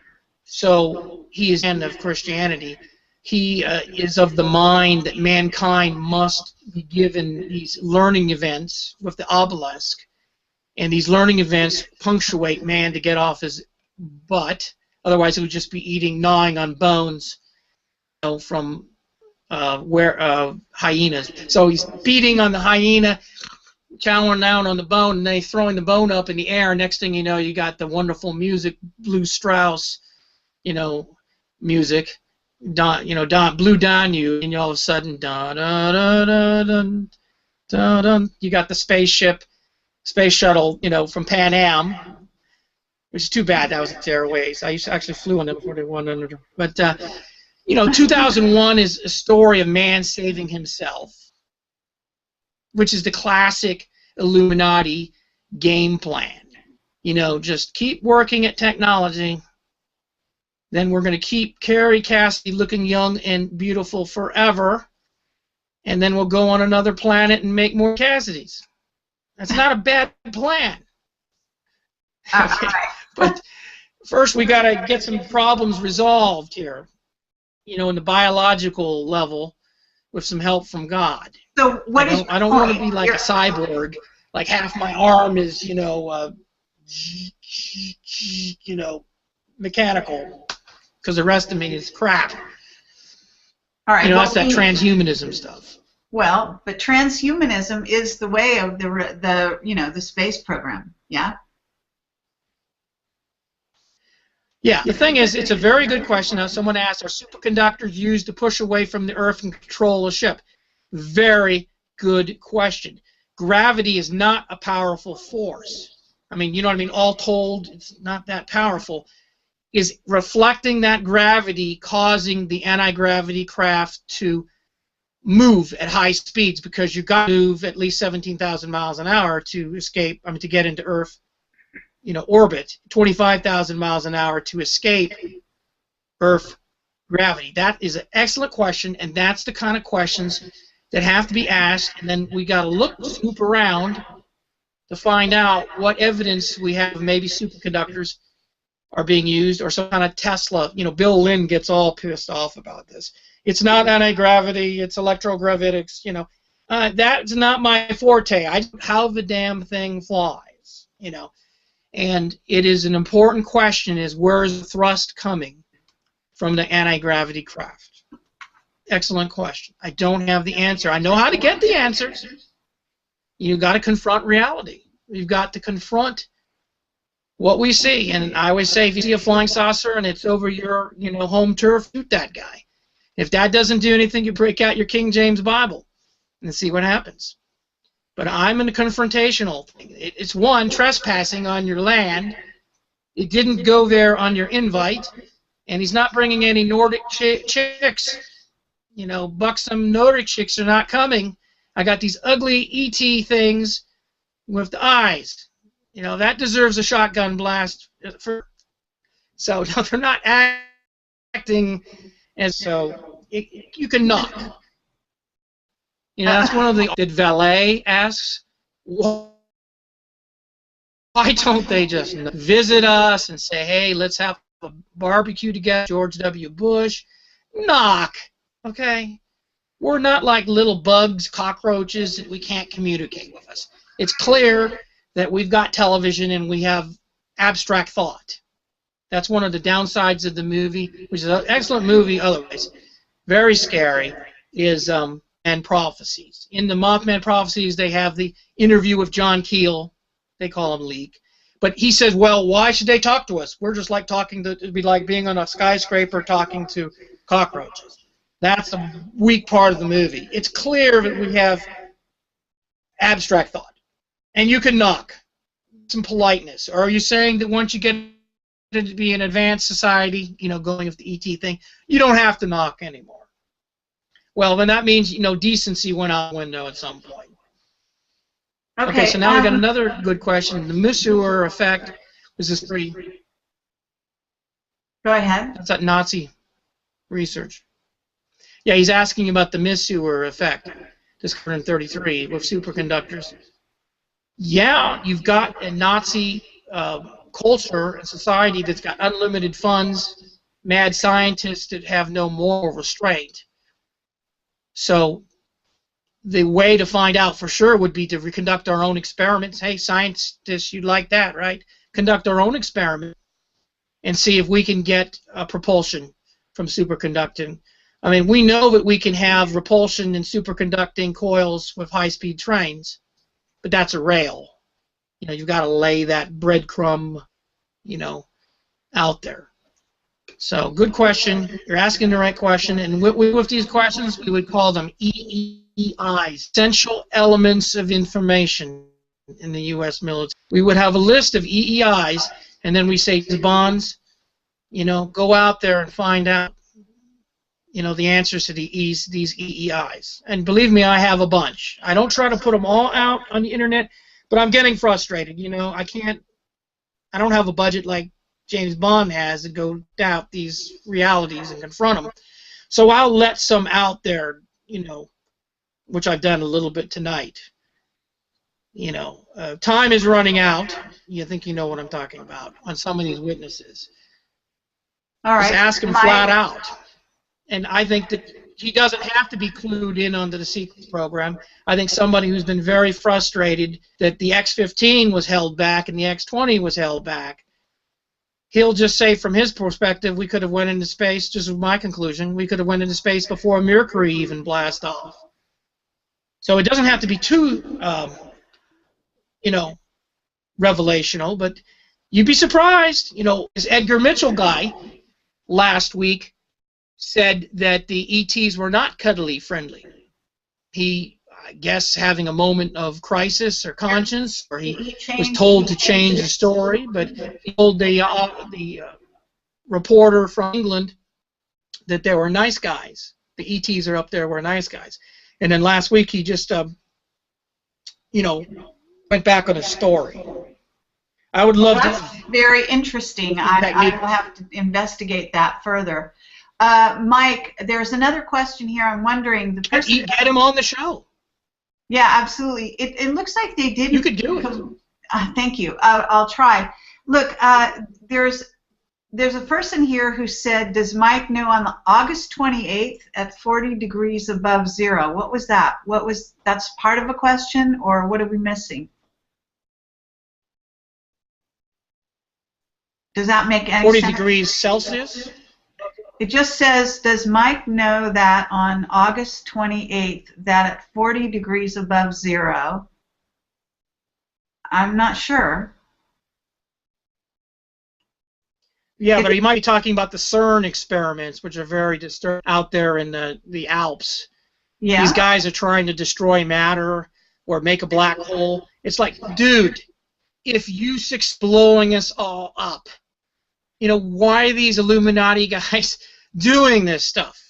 So he is the end of Christianity. He is of the mind that mankind must be given these learning events with the obelisk, and these learning events punctuate man to get off his butt. Otherwise, he would just be gnawing on bones, from hyenas. So he's beating on the hyena, chowing down on the bone, and then he's throwing the bone up in the air. Next thing you know, you got the wonderful music, Blue Strauss, music, Blue Danube, and all of a sudden, you got the space shuttle, from Pan Am, which is too bad that was at Airways. I actually flew on them before they went under. But 2001 is a story of man saving himself, which is the classic Illuminati game plan. Just keep working at technology, Then we're going to keep Kerry Cassidy looking young and beautiful forever. And then we'll go on another planet and make more Cassidys. That's not a bad plan. Okay. But first we got to get some problems resolved here, in the biological level with some help from God. So I don't want to be like a cyborg, like half my arm is, mechanical, because the rest of me is crap. All right. That's that transhumanism stuff. Well, but transhumanism is the way of the space program, yeah? Yeah, the thing is, it's a very good question. Now, someone asked, are superconductors used to push away from the Earth and control a ship? Very good question. Gravity is not a powerful force. I mean, you know what I mean? All told, it's not that powerful. Is reflecting that gravity causing the anti-gravity craft to move at high speeds, because you've got to move at least 17,000 miles an hour to escape, to get into Earth, orbit, 25,000 miles an hour to escape Earth gravity. That is an excellent question, and that's the kind of questions that have to be asked, and then we got to snoop around to find out what evidence we have maybe superconductors are being used, or some kind of Tesla. Bill Lynn gets all pissed off about this. It's not anti-gravity, it's electrogravitics, that's not my forte. I don't know how the damn thing flies, And it is an important question, is where is the thrust coming from the anti-gravity craft? Excellent question. I don't have the answer. I know how to get the answers. You've got to confront reality. You've got to confront what we see. And I always say, if you see a flying saucer and it's over your home turf, shoot that guy. If that doesn't do anything, you break out your King James Bible and see what happens. But I'm in a confrontational thing. It's one, trespassing on your land. It didn't go there on your invite, and he's not bringing any Nordic chicks. Buxom Nordic chicks are not coming. I got these ugly ET things with the eyes. That deserves a shotgun blast. So no, they're not acting as so. You can knock. That's one of the. Did Valet asks, why don't they just visit us and say, hey, let's have a barbecue together, George W. Bush? Knock, okay? We're not like little bugs, cockroaches that we can't communicate with us. It's clear that we've got television and we have abstract thought. That's one of the downsides of the movie, which is an excellent movie otherwise. Very scary, is and Prophecies. In the Mothman Prophecies, they have the interview with John Keel. They call him Leak. But he says, well, why should they talk to us? We're just like talking to, it'd be like being on a skyscraper talking to cockroaches. That's a weak part of the movie. It's clear that we have abstract thought. And you can knock. Some politeness. Or are you saying that once you get to be an advanced society, going with the ET thing, you don't have to knock anymore? Well, then that means, decency went out the window at some point. Okay, so now we got another good question. The Missour effect was this pretty. Go ahead. That's that Nazi research. Yeah, he's asking about the Missour effect, discovered in 1933 with superconductors. Yeah, you've got a Nazi culture and society that's got unlimited funds, mad scientists that have no moral restraint. So the way to find out for sure would be to conduct our own experiments. Hey, scientists, you'd like that, right? Conduct our own experiment and see if we can get propulsion from superconducting. I mean, we know that we can have repulsion in superconducting coils with high-speed trains, but that's a rail. You've got to lay that breadcrumb, out there. So, good question. You're asking the right question, and with these questions, we would call them EEIs, essential elements of information in the U.S. military. We would have a list of EEIs, and then we say, Bonds, go out there and find out, the answers to these EEIs. And believe me, I have a bunch. I don't try to put them all out on the internet, but I'm getting frustrated. I don't have a budget like James Bond has to go doubt these realities and confront them. So I'll let some out there, you know, which I've done a little bit tonight. You know, time is running out. You think you know what I'm talking about on some of these witnesses. All right. Just ask him flat out. And I think that he doesn't have to be clued in onto the secret program. I think somebody who's been very frustrated that the X-15 was held back and the X-20 was held back, he'll just say from his perspective, we could have went into space, just my conclusion, we could have went into space before Mercury even blast off. So it doesn't have to be too, you know, revelational, but you'd be surprised. You know, this Edgar Mitchell guy last week said that the ETs were not cuddly friendly. He, I guess, having a moment of crisis or conscience, or he was told to change the story, but he told the reporter from England that they were nice guys. The ETs are up there were nice guys. And then last week he just, you know, went back on his story. I would love to. That's very interesting. I will have to investigate that further. Mike, there's another question here. I'm wondering, the person. You get him on the show. Yeah, absolutely. It looks like they didn't. You could do it. Thank you. I'll try. Look, there's a person here who said, does Mike know on August 28th at 40 degrees above zero? What was that? That's part of a question, or what are we missing? Does that make any 40 sense? 40 degrees Celsius? It just says, does Mike know that on August 28th, that at 40 degrees above zero? I'm not sure. Yeah, but he might be talking about the CERN experiments, which are very disturbing out there in the Alps. Yeah. These guys are trying to destroy matter or make a black hole. It's like, dude, if you blowing us all up, you know, why are these Illuminati guys doing this stuff?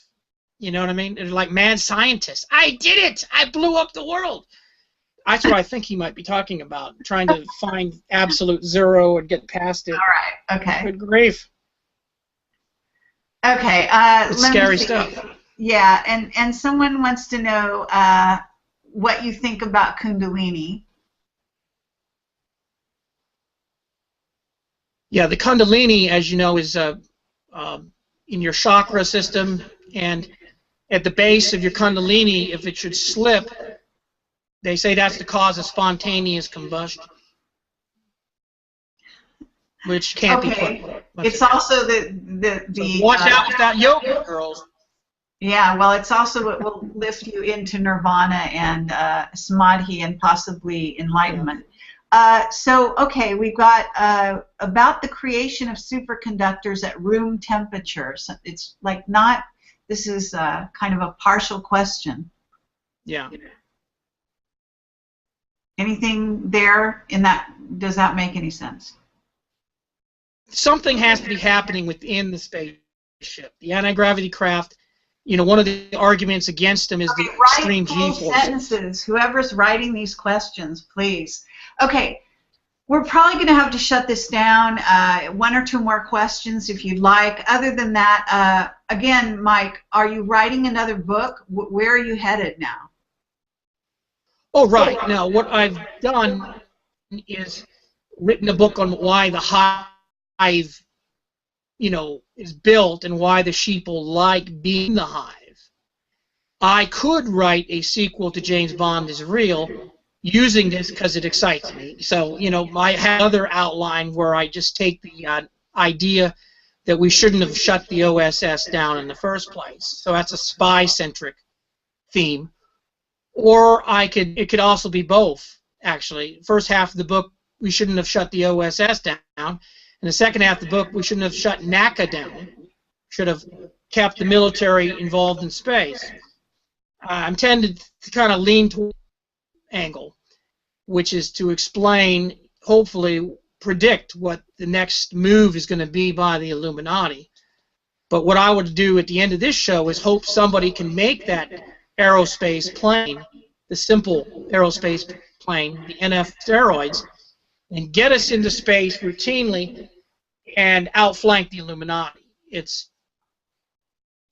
You know what I mean? They're like mad scientists. I did it! I blew up the world! That's what I think he might be talking about, trying to find absolute zero and get past it. All right, okay. Good grief. Okay. It's scary stuff. Yeah, and someone wants to know what you think about Kundalini. Yeah, the Kundalini, as you know, is in your chakra system, and at the base of your Kundalini, if it should slip, they say that's the cause of spontaneous combustion, which can't be put. It's also the watch out with that yoga, girls. Yeah, well, it's also what will lift you into nirvana and samadhi and possibly enlightenment. So, okay, we've got about the creation of superconductors at room temperature. So it's like not, this is kind of a partial question. Yeah. Anything there in that, does that make any sense? Something has to be happening within the spaceship. The anti-gravity craft, you know, one of the arguments against them is the extreme G-force. Sentences. Whoever's writing these questions, please. Okay, we're probably going to have to shut this down. One or two more questions if you'd like. Other than that, again, Mike, are you writing another book? Where are you headed now? Oh, right. Now, what I've done is written a book on why the hive, you know, is built and why the sheeple like being the hive. I could write a sequel to James Bond is Real using this because it excites me. So, you know, I have another outline where I just take the idea that we shouldn't have shut the OSS down in the first place. So that's a spy-centric theme. Or it could also be both, actually. First half of the book, we shouldn't have shut the OSS down. And the second half of the book, we shouldn't have shut NACA down. Should have kept the military involved in space. I'm tended to kind of lean toward angle, which is to explain, hopefully predict what the next move is going to be by the Illuminati. But what I would do at the end of this show is hope somebody can make that aerospace plane, the simple aerospace plane, the NF steroids, and get us into space routinely and outflank the Illuminati. It's,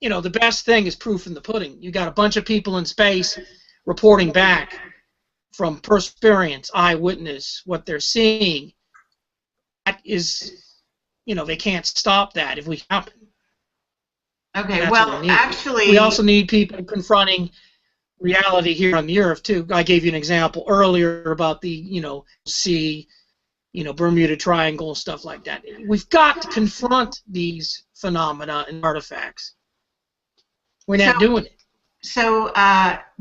you know, the best thing is proof in the pudding. You got a bunch of people in space reporting back from experience, eyewitness, what they're seeing. That is, you know, they can't stop that if we happen. Okay, That's well, what we need. actually... We also need people confronting reality here on the Earth, too. I gave you an example earlier about the, you know, sea, you know, Bermuda Triangle, stuff like that. We've got to confront these phenomena and artifacts. We're not doing it. So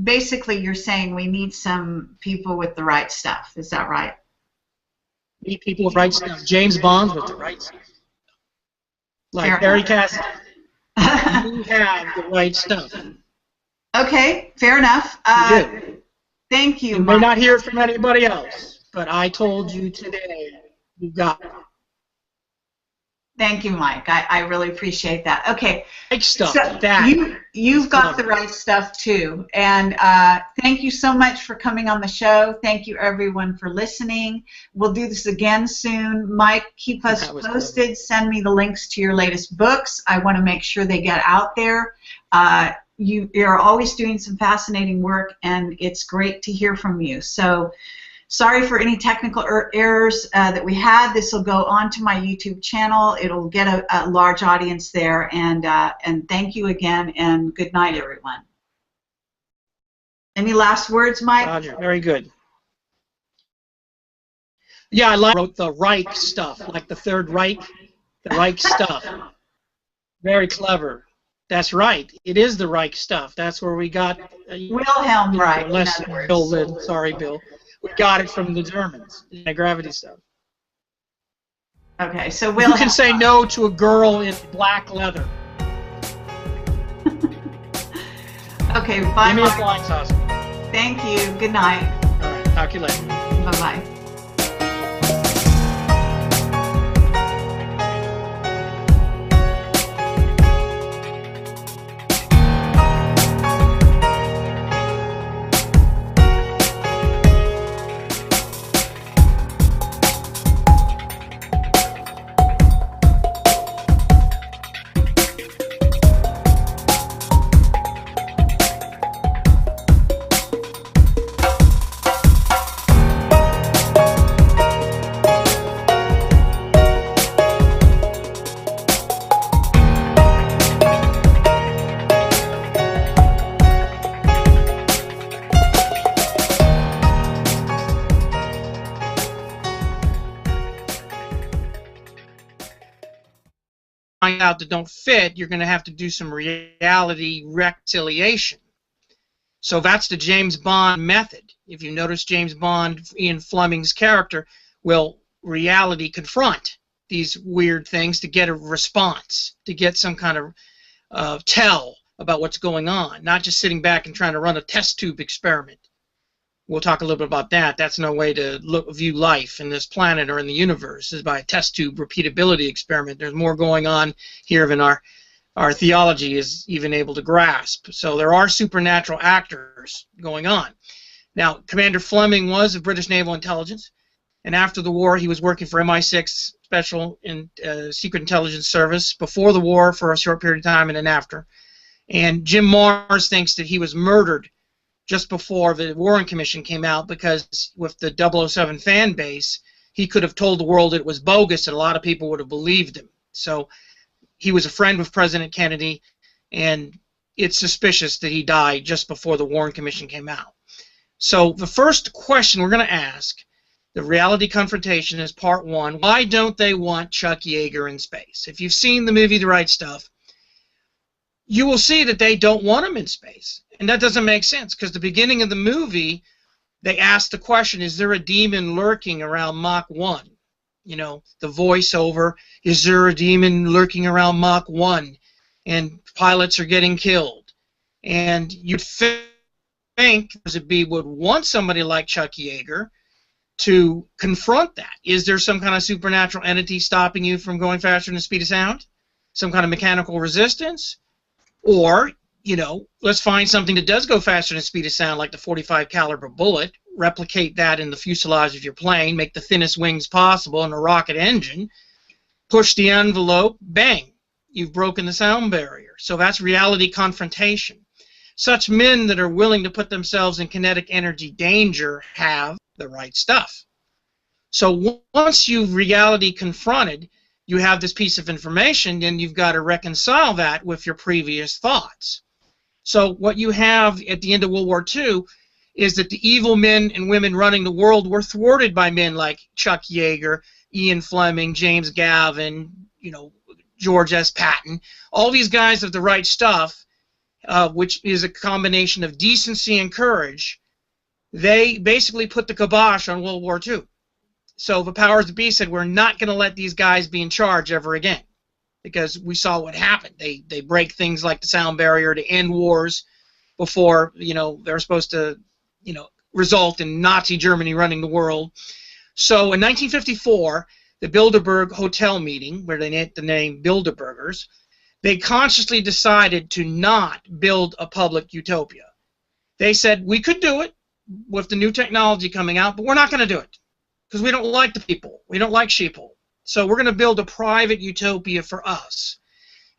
basically you're saying we need some people with the right stuff. Is that right? Need people with right stuff. James Bond with the right stuff. Like Kerry Cassidy. You have the right stuff. Okay, fair enough. You do. Thank you, You may not hear it from anybody else, but I told you today you got it. Thank you, Mike. I really appreciate that. Okay, right stuff. So you've got the right stuff too, and thank you so much for coming on the show. Thank you everyone for listening. We'll do this again soon. Mike, keep us posted. Send me the links to your latest books. I want to make sure they get out there. You're always doing some fascinating work, and it's great to hear from you. So. Sorry for any technical errors that we had. This will go onto my YouTube channel. It'll get a large audience there. And thank you again, and good night, everyone. Any last words, Mike? Roger. Very good. Yeah, I wrote the Reich stuff, like the Third Reich, the Reich stuff. Very clever. That's right. It is the Reich stuff. That's where we got Wilhelm Reich. Unless Bill did. Sorry, Bill. We got it from the Germans, the gravity stuff. Okay, so you can say no to a girl in black leather. Okay, bye. Give me a flying saucer. Thank you. Good night. All right, talk to you later. Bye-bye. Out that don't fit, you're going to have to do some reality reconciliation. So that's the James Bond method. If you notice, James Bond, Ian Fleming's character, will reality confront these weird things to get a response, to get some kind of tell about what's going on, not just sitting back and trying to run a test tube experiment. We'll talk a little bit about that. That's no way to view life in this planet or in the universe, is by a test tube repeatability experiment. There's more going on here than our theology is even able to grasp. So there are supernatural actors going on. Now, Commander Fleming was of British Naval Intelligence, and after the war he was working for MI6 Special Secret Intelligence Service, before the war for a short period of time and then after. And Jim Mars thinks that he was murdered just before the Warren Commission came out, because with the 007 fan base, he could have told the world it was bogus and a lot of people would have believed him. So he was a friend with President Kennedy, and it's suspicious that he died just before the Warren Commission came out. So the first question we're going to ask, the reality confrontation, is part one. Why don't they want Chuck Yeager in space? If you've seen the movie The Right Stuff, you will see that they don't want him in space. And that doesn't make sense, because the beginning of the movie, they asked the question, is there a demon lurking around Mach 1? You know, the voiceover, is there a demon lurking around Mach 1? And pilots are getting killed. And you'd think Zebi would want somebody like Chuck Yeager to confront that. Is there some kind of supernatural entity stopping you from going faster than the speed of sound? Some kind of mechanical resistance? Or, you know, let's find something that does go faster than the speed of sound, like the .45 caliber bullet, replicate that in the fuselage of your plane, make the thinnest wings possible and a rocket engine, push the envelope, bang, you've broken the sound barrier. So that's reality confrontation. Such men that are willing to put themselves in kinetic energy danger have the right stuff. So once you've reality confronted, you have this piece of information, then you've got to reconcile that with your previous thoughts. So what you have at the end of World War II is that the evil men and women running the world were thwarted by men like Chuck Yeager, Ian Fleming, James Gavin, George S. Patton. All these guys have the right stuff, which is a combination of decency and courage. They basically put the kibosh on World War II. So the powers that be said, we're not going to let these guys be in charge ever again, because we saw what happened. They break things like the sound barrier to end wars before they're supposed to result in Nazi Germany running the world. So in 1954, the Bilderberg Hotel meeting, where they named the name Bilderbergers, they consciously decided to not build a public utopia. They said, we could do it with the new technology coming out, but we're not going to do it because we don't like the people. We don't like sheeple. So we're going to build a private utopia for us.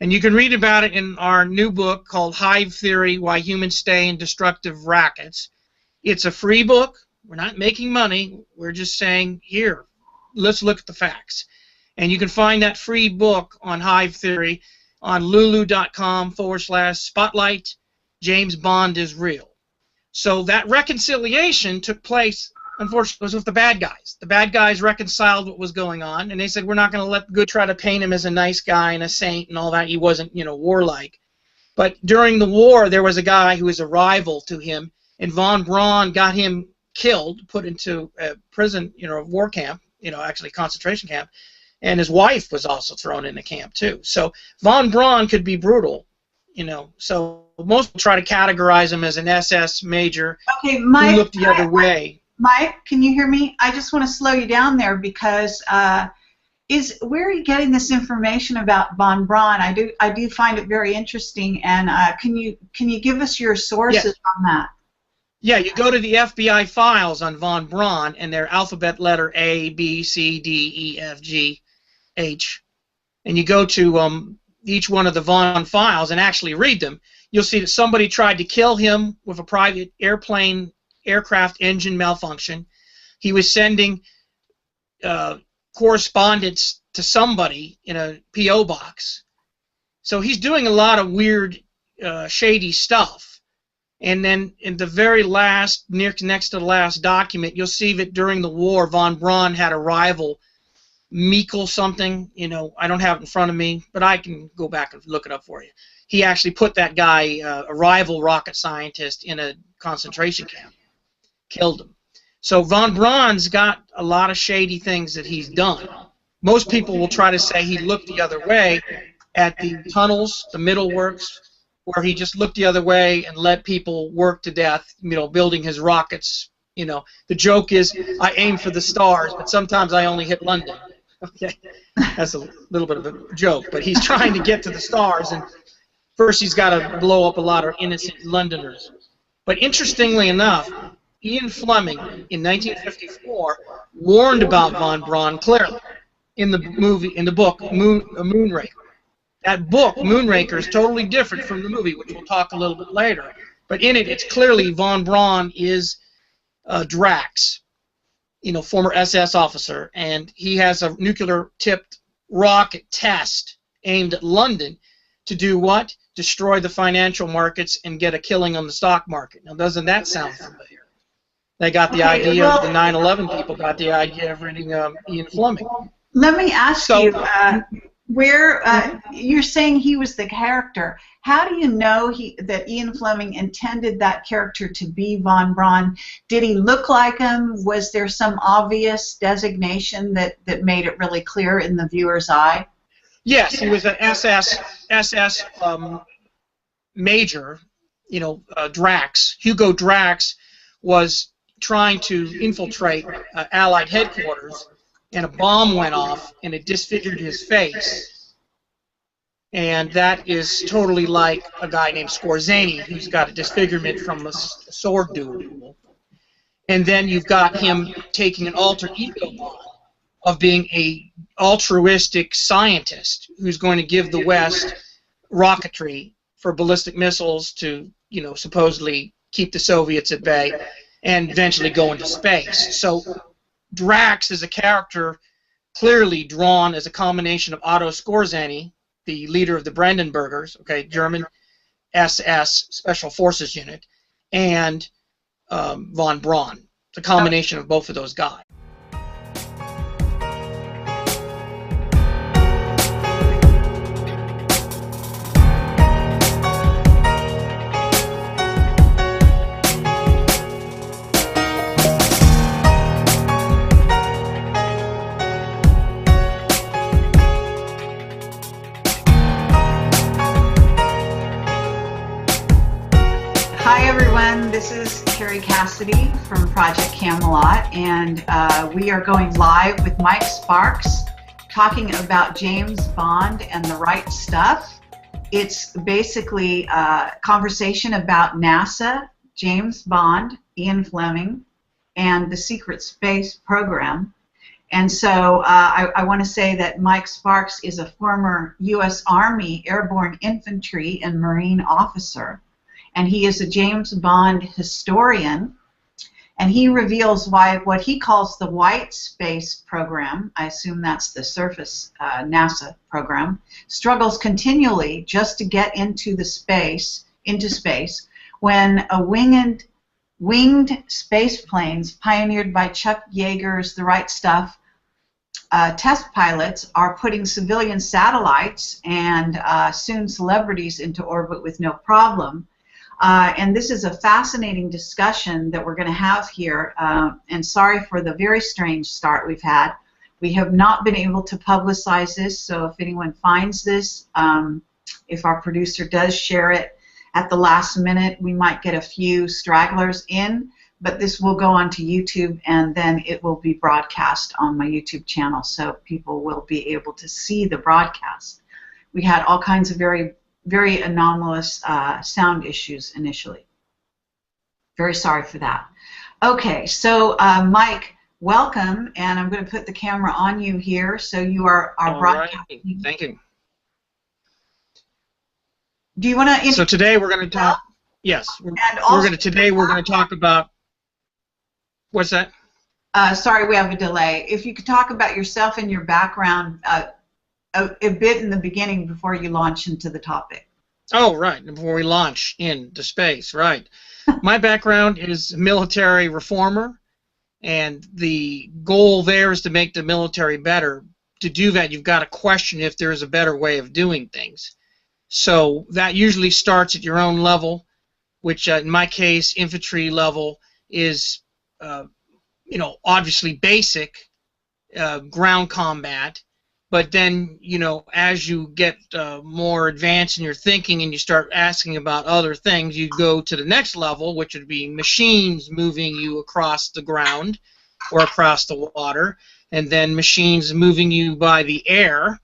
And you can read about it in our new book called Hive Theory, Why Humans Stay in Destructive Rackets. It's a free book. We're not making money. We're just saying, here, let's look at the facts. And you can find that free book on Hive Theory on lulu.com/spotlight. James Bond is real. So that reconciliation took place, unfortunately, was with the bad guys. The bad guys reconciled what was going on, and they said, we're not going to let good try to paint him as a nice guy and a saint and all that. He wasn't, warlike. But during the war, there was a guy who was a rival to him, and von Braun got him killed, put into a prison, a war camp, actually concentration camp, and his wife was also thrown in the camp too. So von Braun could be brutal, so most people try to categorize him as an SS major who looked the other way. Mike, can you hear me? I just want to slow you down there because where are you getting this information about von Braun? I do find it very interesting, and can you give us your sources on that? Yeah, you go to the FBI files on von Braun, and they're alphabet letter A, B, C, D, E, F, G, H, and you go to each one of the von files and actually read them. You'll see that somebody tried to kill him with a private aircraft engine malfunction. He was sending correspondence to somebody in a P.O. box. So he's doing a lot of weird, shady stuff. And then in the very last, next to the last document, you'll see that during the war, von Braun had a rival, Meikle something. I don't have it in front of me, but I can go back and look it up for you. He actually put that guy, a rival rocket scientist, in a concentration camp. Killed him. So von Braun's got a lot of shady things that he's done. Most people will try to say he looked the other way at the tunnels, the middle works, where he just looked the other way and let people work to death, building his rockets. The joke is, I aim for the stars, but sometimes I only hit London. Okay, that's a little bit of a joke, but he's trying to get to the stars, and first he's got to blow up a lot of innocent Londoners. But interestingly enough, Ian Fleming in 1954 warned about von Braun clearly in the book Moonraker. That book, Moonraker, is totally different from the movie, which we'll talk a little bit later. But in it, it's clearly von Braun is Drax, former SS officer, and he has a nuclear-tipped rocket test aimed at London to do what? Destroy the financial markets and get a killing on the stock market. Now, doesn't that sound familiar? They got the idea of the 9/11 people got the idea of reading Ian Fleming. Let me ask you, where you're saying he was the character. How do you know that Ian Fleming intended that character to be von Braun? Did he look like him? Was there some obvious designation that made it really clear in the viewer's eye? Yes, he was an SS major. Drax. Hugo Drax was trying to infiltrate Allied headquarters, and a bomb went off, and it disfigured his face. And that is totally like a guy named Skorzeny, who's got a disfigurement from a sword duel. And then you've got him taking an alter ego bomb of being a altruistic scientist who's going to give the West rocketry for ballistic missiles to, you know, supposedly keep the Soviets at bay and eventually go into space. So Drax is a character clearly drawn as a combination of Otto Skorzeny, the leader of the Brandenburgers, okay, German SS Special Forces Unit, and von Braun. It's a combination of both of those guys. Hi everyone, this is Kerry Cassidy from Project Camelot, and we are going live with Mike Sparks talking about James Bond and the right stuff. It's basically a conversation about NASA, James Bond, Ian Fleming, and the secret space program. And so I want to say that Mike Sparks is a former U.S. Army Airborne Infantry and Marine officer. And he is a James Bond historian, and he reveals why what he calls the white space program, I assume that's the surface NASA program, struggles continually just to get into space, when a winged space planes pioneered by Chuck Yeager's The Right Stuff test pilots are putting civilian satellites and soon celebrities into orbit with no problem. And this is a fascinating discussion that we're going to have here, and sorry for the very strange start we've had. We have not been able to publicize this, so if anyone finds this, if our producer does share it at the last minute, we might get a few stragglers in, but this will go onto YouTube, and then it will be broadcast on my YouTube channel, so people will be able to see the broadcast. We had all kinds of very anomalous sound issues initially. Very sorry for that. Okay, so Mike, welcome, and I'm going to put the camera on you here, so you are broadcasting. Right. Thank you. Do you want to? So today we're going to talk. Yes, today we're going to talk about. What's that? Sorry, we have a delay. If you could talk about yourself and your background. A bit in the beginning before you launch into the topic. Oh, right, before we launch into space, right. My background is military reformer, and the goal there is to make the military better. To do that, you've got to question if there's a better way of doing things. So that usually starts at your own level, which in my case, infantry level, is you know, obviously basic ground combat. But then, you know, as you get more advanced in your thinking and you start asking about other things, you go to the next level, which would be machines moving you across the ground or across the water, and then machines moving you by the air.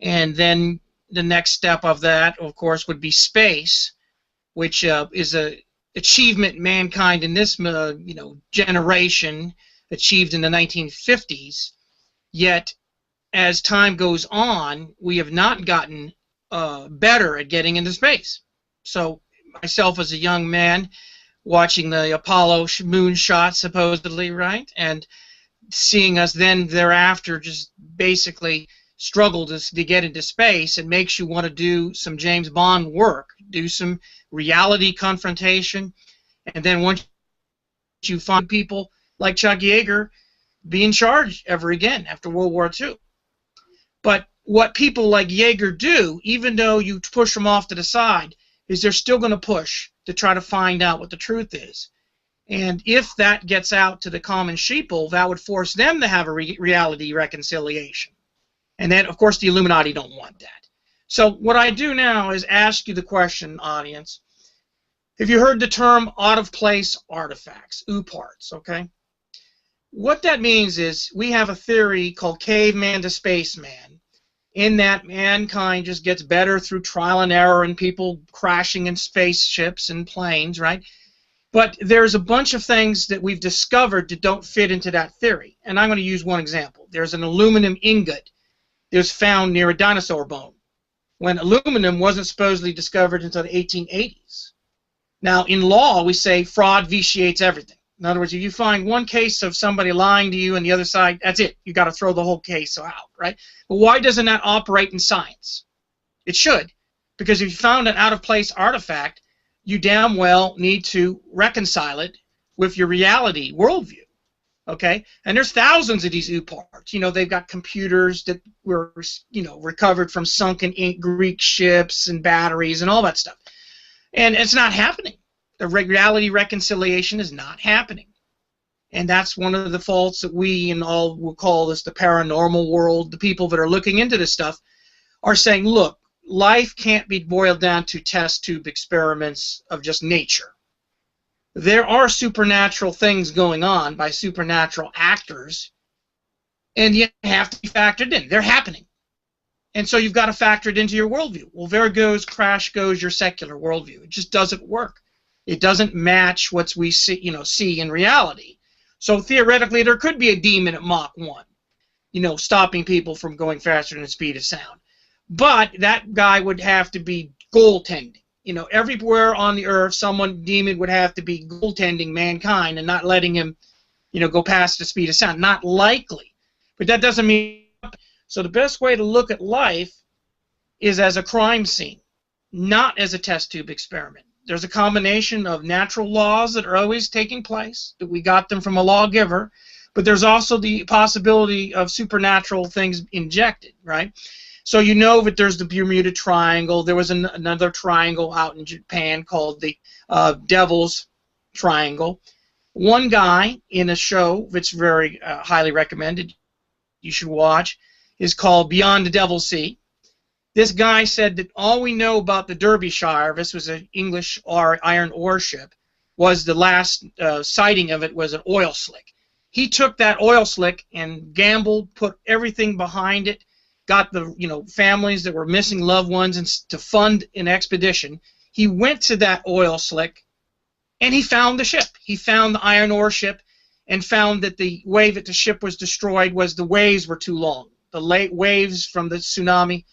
And then the next step of that, of course, would be space, which is an achievement mankind in this you know, generation achieved in the 1950s, yet as time goes on, we have not gotten better at getting into space. So myself as a young man watching the Apollo moon shot, supposedly, right, and seeing us then thereafter just basically struggle to get into space, it makes you want to do some James Bond work, do some reality confrontation, and then once you find people like Chuck Yeager be in charge ever again after World War II. But what people like Yeager do, even though you push them off to the side, is they're still going to push to try to find out what the truth is. And if that gets out to the common sheeple, that would force them to have a reality reconciliation. And then, of course, the Illuminati don't want that. So what I do now is ask you the question, audience. Have you heard the term out-of-place artifacts, UPARTs, okay? What that means is we have a theory called caveman to spaceman, in that mankind just gets better through trial and error and people crashing in spaceships and planes, right? But there's a bunch of things that we've discovered that don't fit into that theory. And I'm going to use one example. There's an aluminum ingot that was found near a dinosaur bone, when aluminum wasn't supposedly discovered until the 1880s. Now, in law, we say fraud vitiates everything. In other words, if you find one case of somebody lying to you and the other side, that's it. You got to throw the whole case out, right? But why doesn't that operate in science? It should, because if you found an out-of-place artifact, you damn well need to reconcile it with your reality worldview. Okay, and there's thousands of these parts. You know, they've got computers that were, you know, recovered from sunken Greek ships and batteries and all that stuff, and it's not happening. The reality reconciliation is not happening, and that's one of the faults that we and all will call this the paranormal world. The people that are looking into this stuff are saying, look, life can't be boiled down to test tube experiments of just nature. There are supernatural things going on by supernatural actors, and you have to be factored in. They're happening. And so you've got to factor it into your worldview. Well, there goes, crash goes your secular worldview. It just doesn't work. It doesn't match what we see, see in reality. So theoretically, there could be a demon at Mach 1, stopping people from going faster than the speed of sound. But that guy would have to be goaltending. Everywhere on the earth, demon would have to be goaltending mankind and not letting him, go past the speed of sound. Not likely. But that doesn't mean. So the best way to look at life is as a crime scene, not as a test tube experiment. There's a combination of natural laws that are always taking place, that we got them from a lawgiver, but there's also the possibility of supernatural things injected, right? So that there's the Bermuda Triangle. There was another triangle out in Japan called the Devil's Triangle. One guy in a show that's very highly recommended, you should watch, is called Beyond the Devil's Sea. This guy said that all we know about the Derbyshire, this was an English iron ore ship, was the last sighting of it was an oil slick. He took that oil slick and gambled, put everything behind it, got the families that were missing loved ones and to fund an expedition. He went to that oil slick and he found the ship. He found the iron ore ship and found that the way that the ship was destroyed was the waves were too long. The waves from the tsunami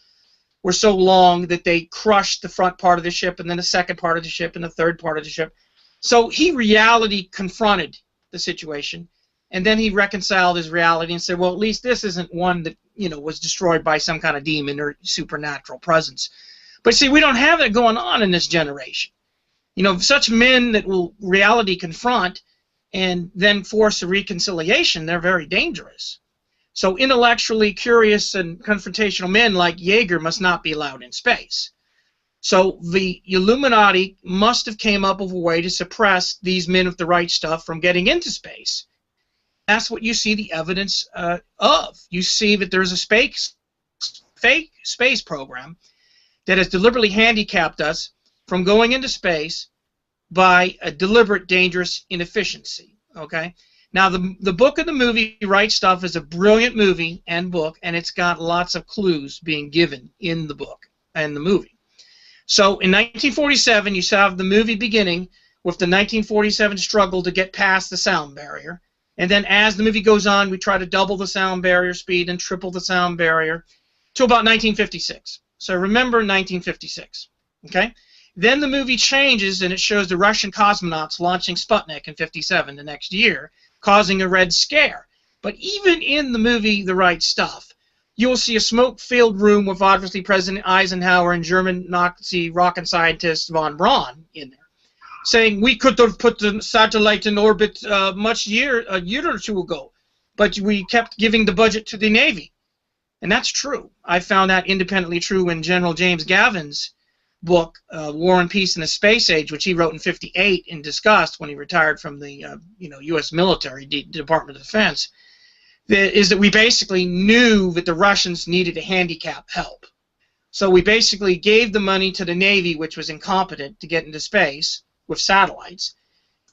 were so long that they crushed the front part of the ship and then the second part of the ship and the third part of the ship. So he reality confronted the situation, and then he reconciled his reality and said, well, at least this isn't one that was destroyed by some kind of demon or supernatural presence. But see, we don't have that going on in this generation. Such men that will reality confront and then force a reconciliation, they're very dangerous. So intellectually curious and confrontational men like Yeager must not be allowed in space. So the Illuminati must have came up with a way to suppress these men with the right stuff from getting into space. That's what you see the evidence of. You see that there's a fake space program that has deliberately handicapped us from going into space by a deliberate, dangerous inefficiency. Okay? Now, the book and the movie Right Stuff is a brilliant movie and book, and it's got lots of clues being given in the book and the movie. So in 1947, you have the movie beginning with the 1947 struggle to get past the sound barrier. And then as the movie goes on, we try to double the sound barrier speed and triple the sound barrier to about 1956. So remember 1956. Okay? Then the movie changes, and it shows the Russian cosmonauts launching Sputnik in 57 the next year, causing a Red Scare. But even in the movie The Right Stuff, you'll see a smoke-filled room with obviously President Eisenhower and German Nazi rocket scientist von Braun in there, saying we could have put the satellite in orbit a year or two ago, but we kept giving the budget to the Navy. And that's true. I found that independently true in General James Gavin's book, War and Peace in the Space Age, which he wrote in '58 and discussed when he retired from the U.S. military, Department of Defense, is that we basically knew that the Russians needed to handicap help. So we basically gave the money to the Navy, which was incompetent to get into space with satellites,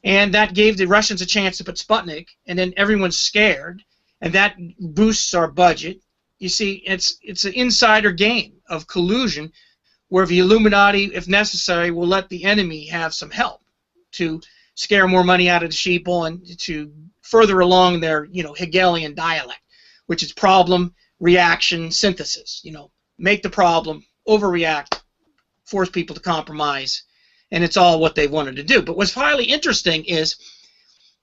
and that gave the Russians a chance to put Sputnik, and then everyone's scared, and that boosts our budget. You see, it's an insider game of collusion where the Illuminati, if necessary, will let the enemy have some help to scare more money out of the sheeple and to further along their, Hegelian dialect, which is problem, reaction, synthesis. Make the problem, overreact, force people to compromise, and it's all what they wanted to do. But what's highly interesting is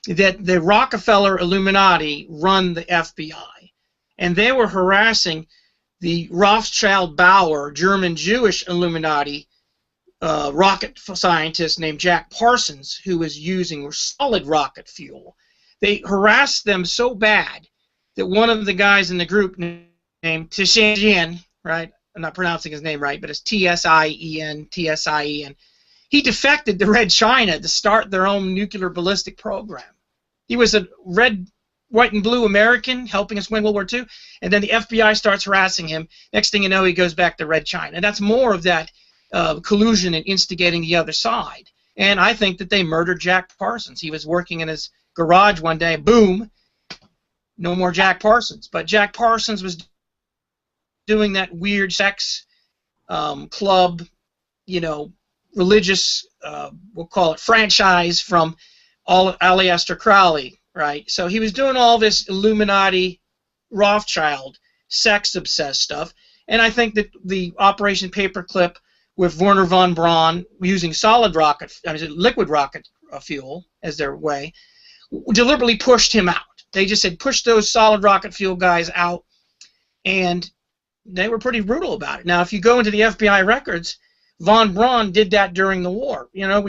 that the Rockefeller Illuminati run the FBI, and they were harassing the Rothschild-Bauer German-Jewish Illuminati rocket scientist named Jack Parsons, who was using solid rocket fuel. They harassed them so bad that one of the guys in the group named Tsien, right? I'm not pronouncing his name right, but it's Tsien, he defected to Red China to start their own nuclear ballistic program. He was a red, white, and blue American helping us win World War II, and then the FBI starts harassing him. Next thing you know, he goes back to Red China. And that's more of that collusion and instigating the other side. And I think that they murdered Jack Parsons. He was working in his garage one day, boom, no more Jack Parsons. But Jack Parsons was doing that weird sex club, religious, we'll call it franchise from Aleister Crowley, right? So he was doing all this Illuminati, Rothschild, sex-obsessed stuff. And I think that the Operation Paperclip with Werner von Braun using liquid rocket fuel as their way, deliberately pushed him out. They just said, push those solid rocket fuel guys out, and they were pretty brutal about it. Now, if you go into the FBI records, von Braun did that during the war.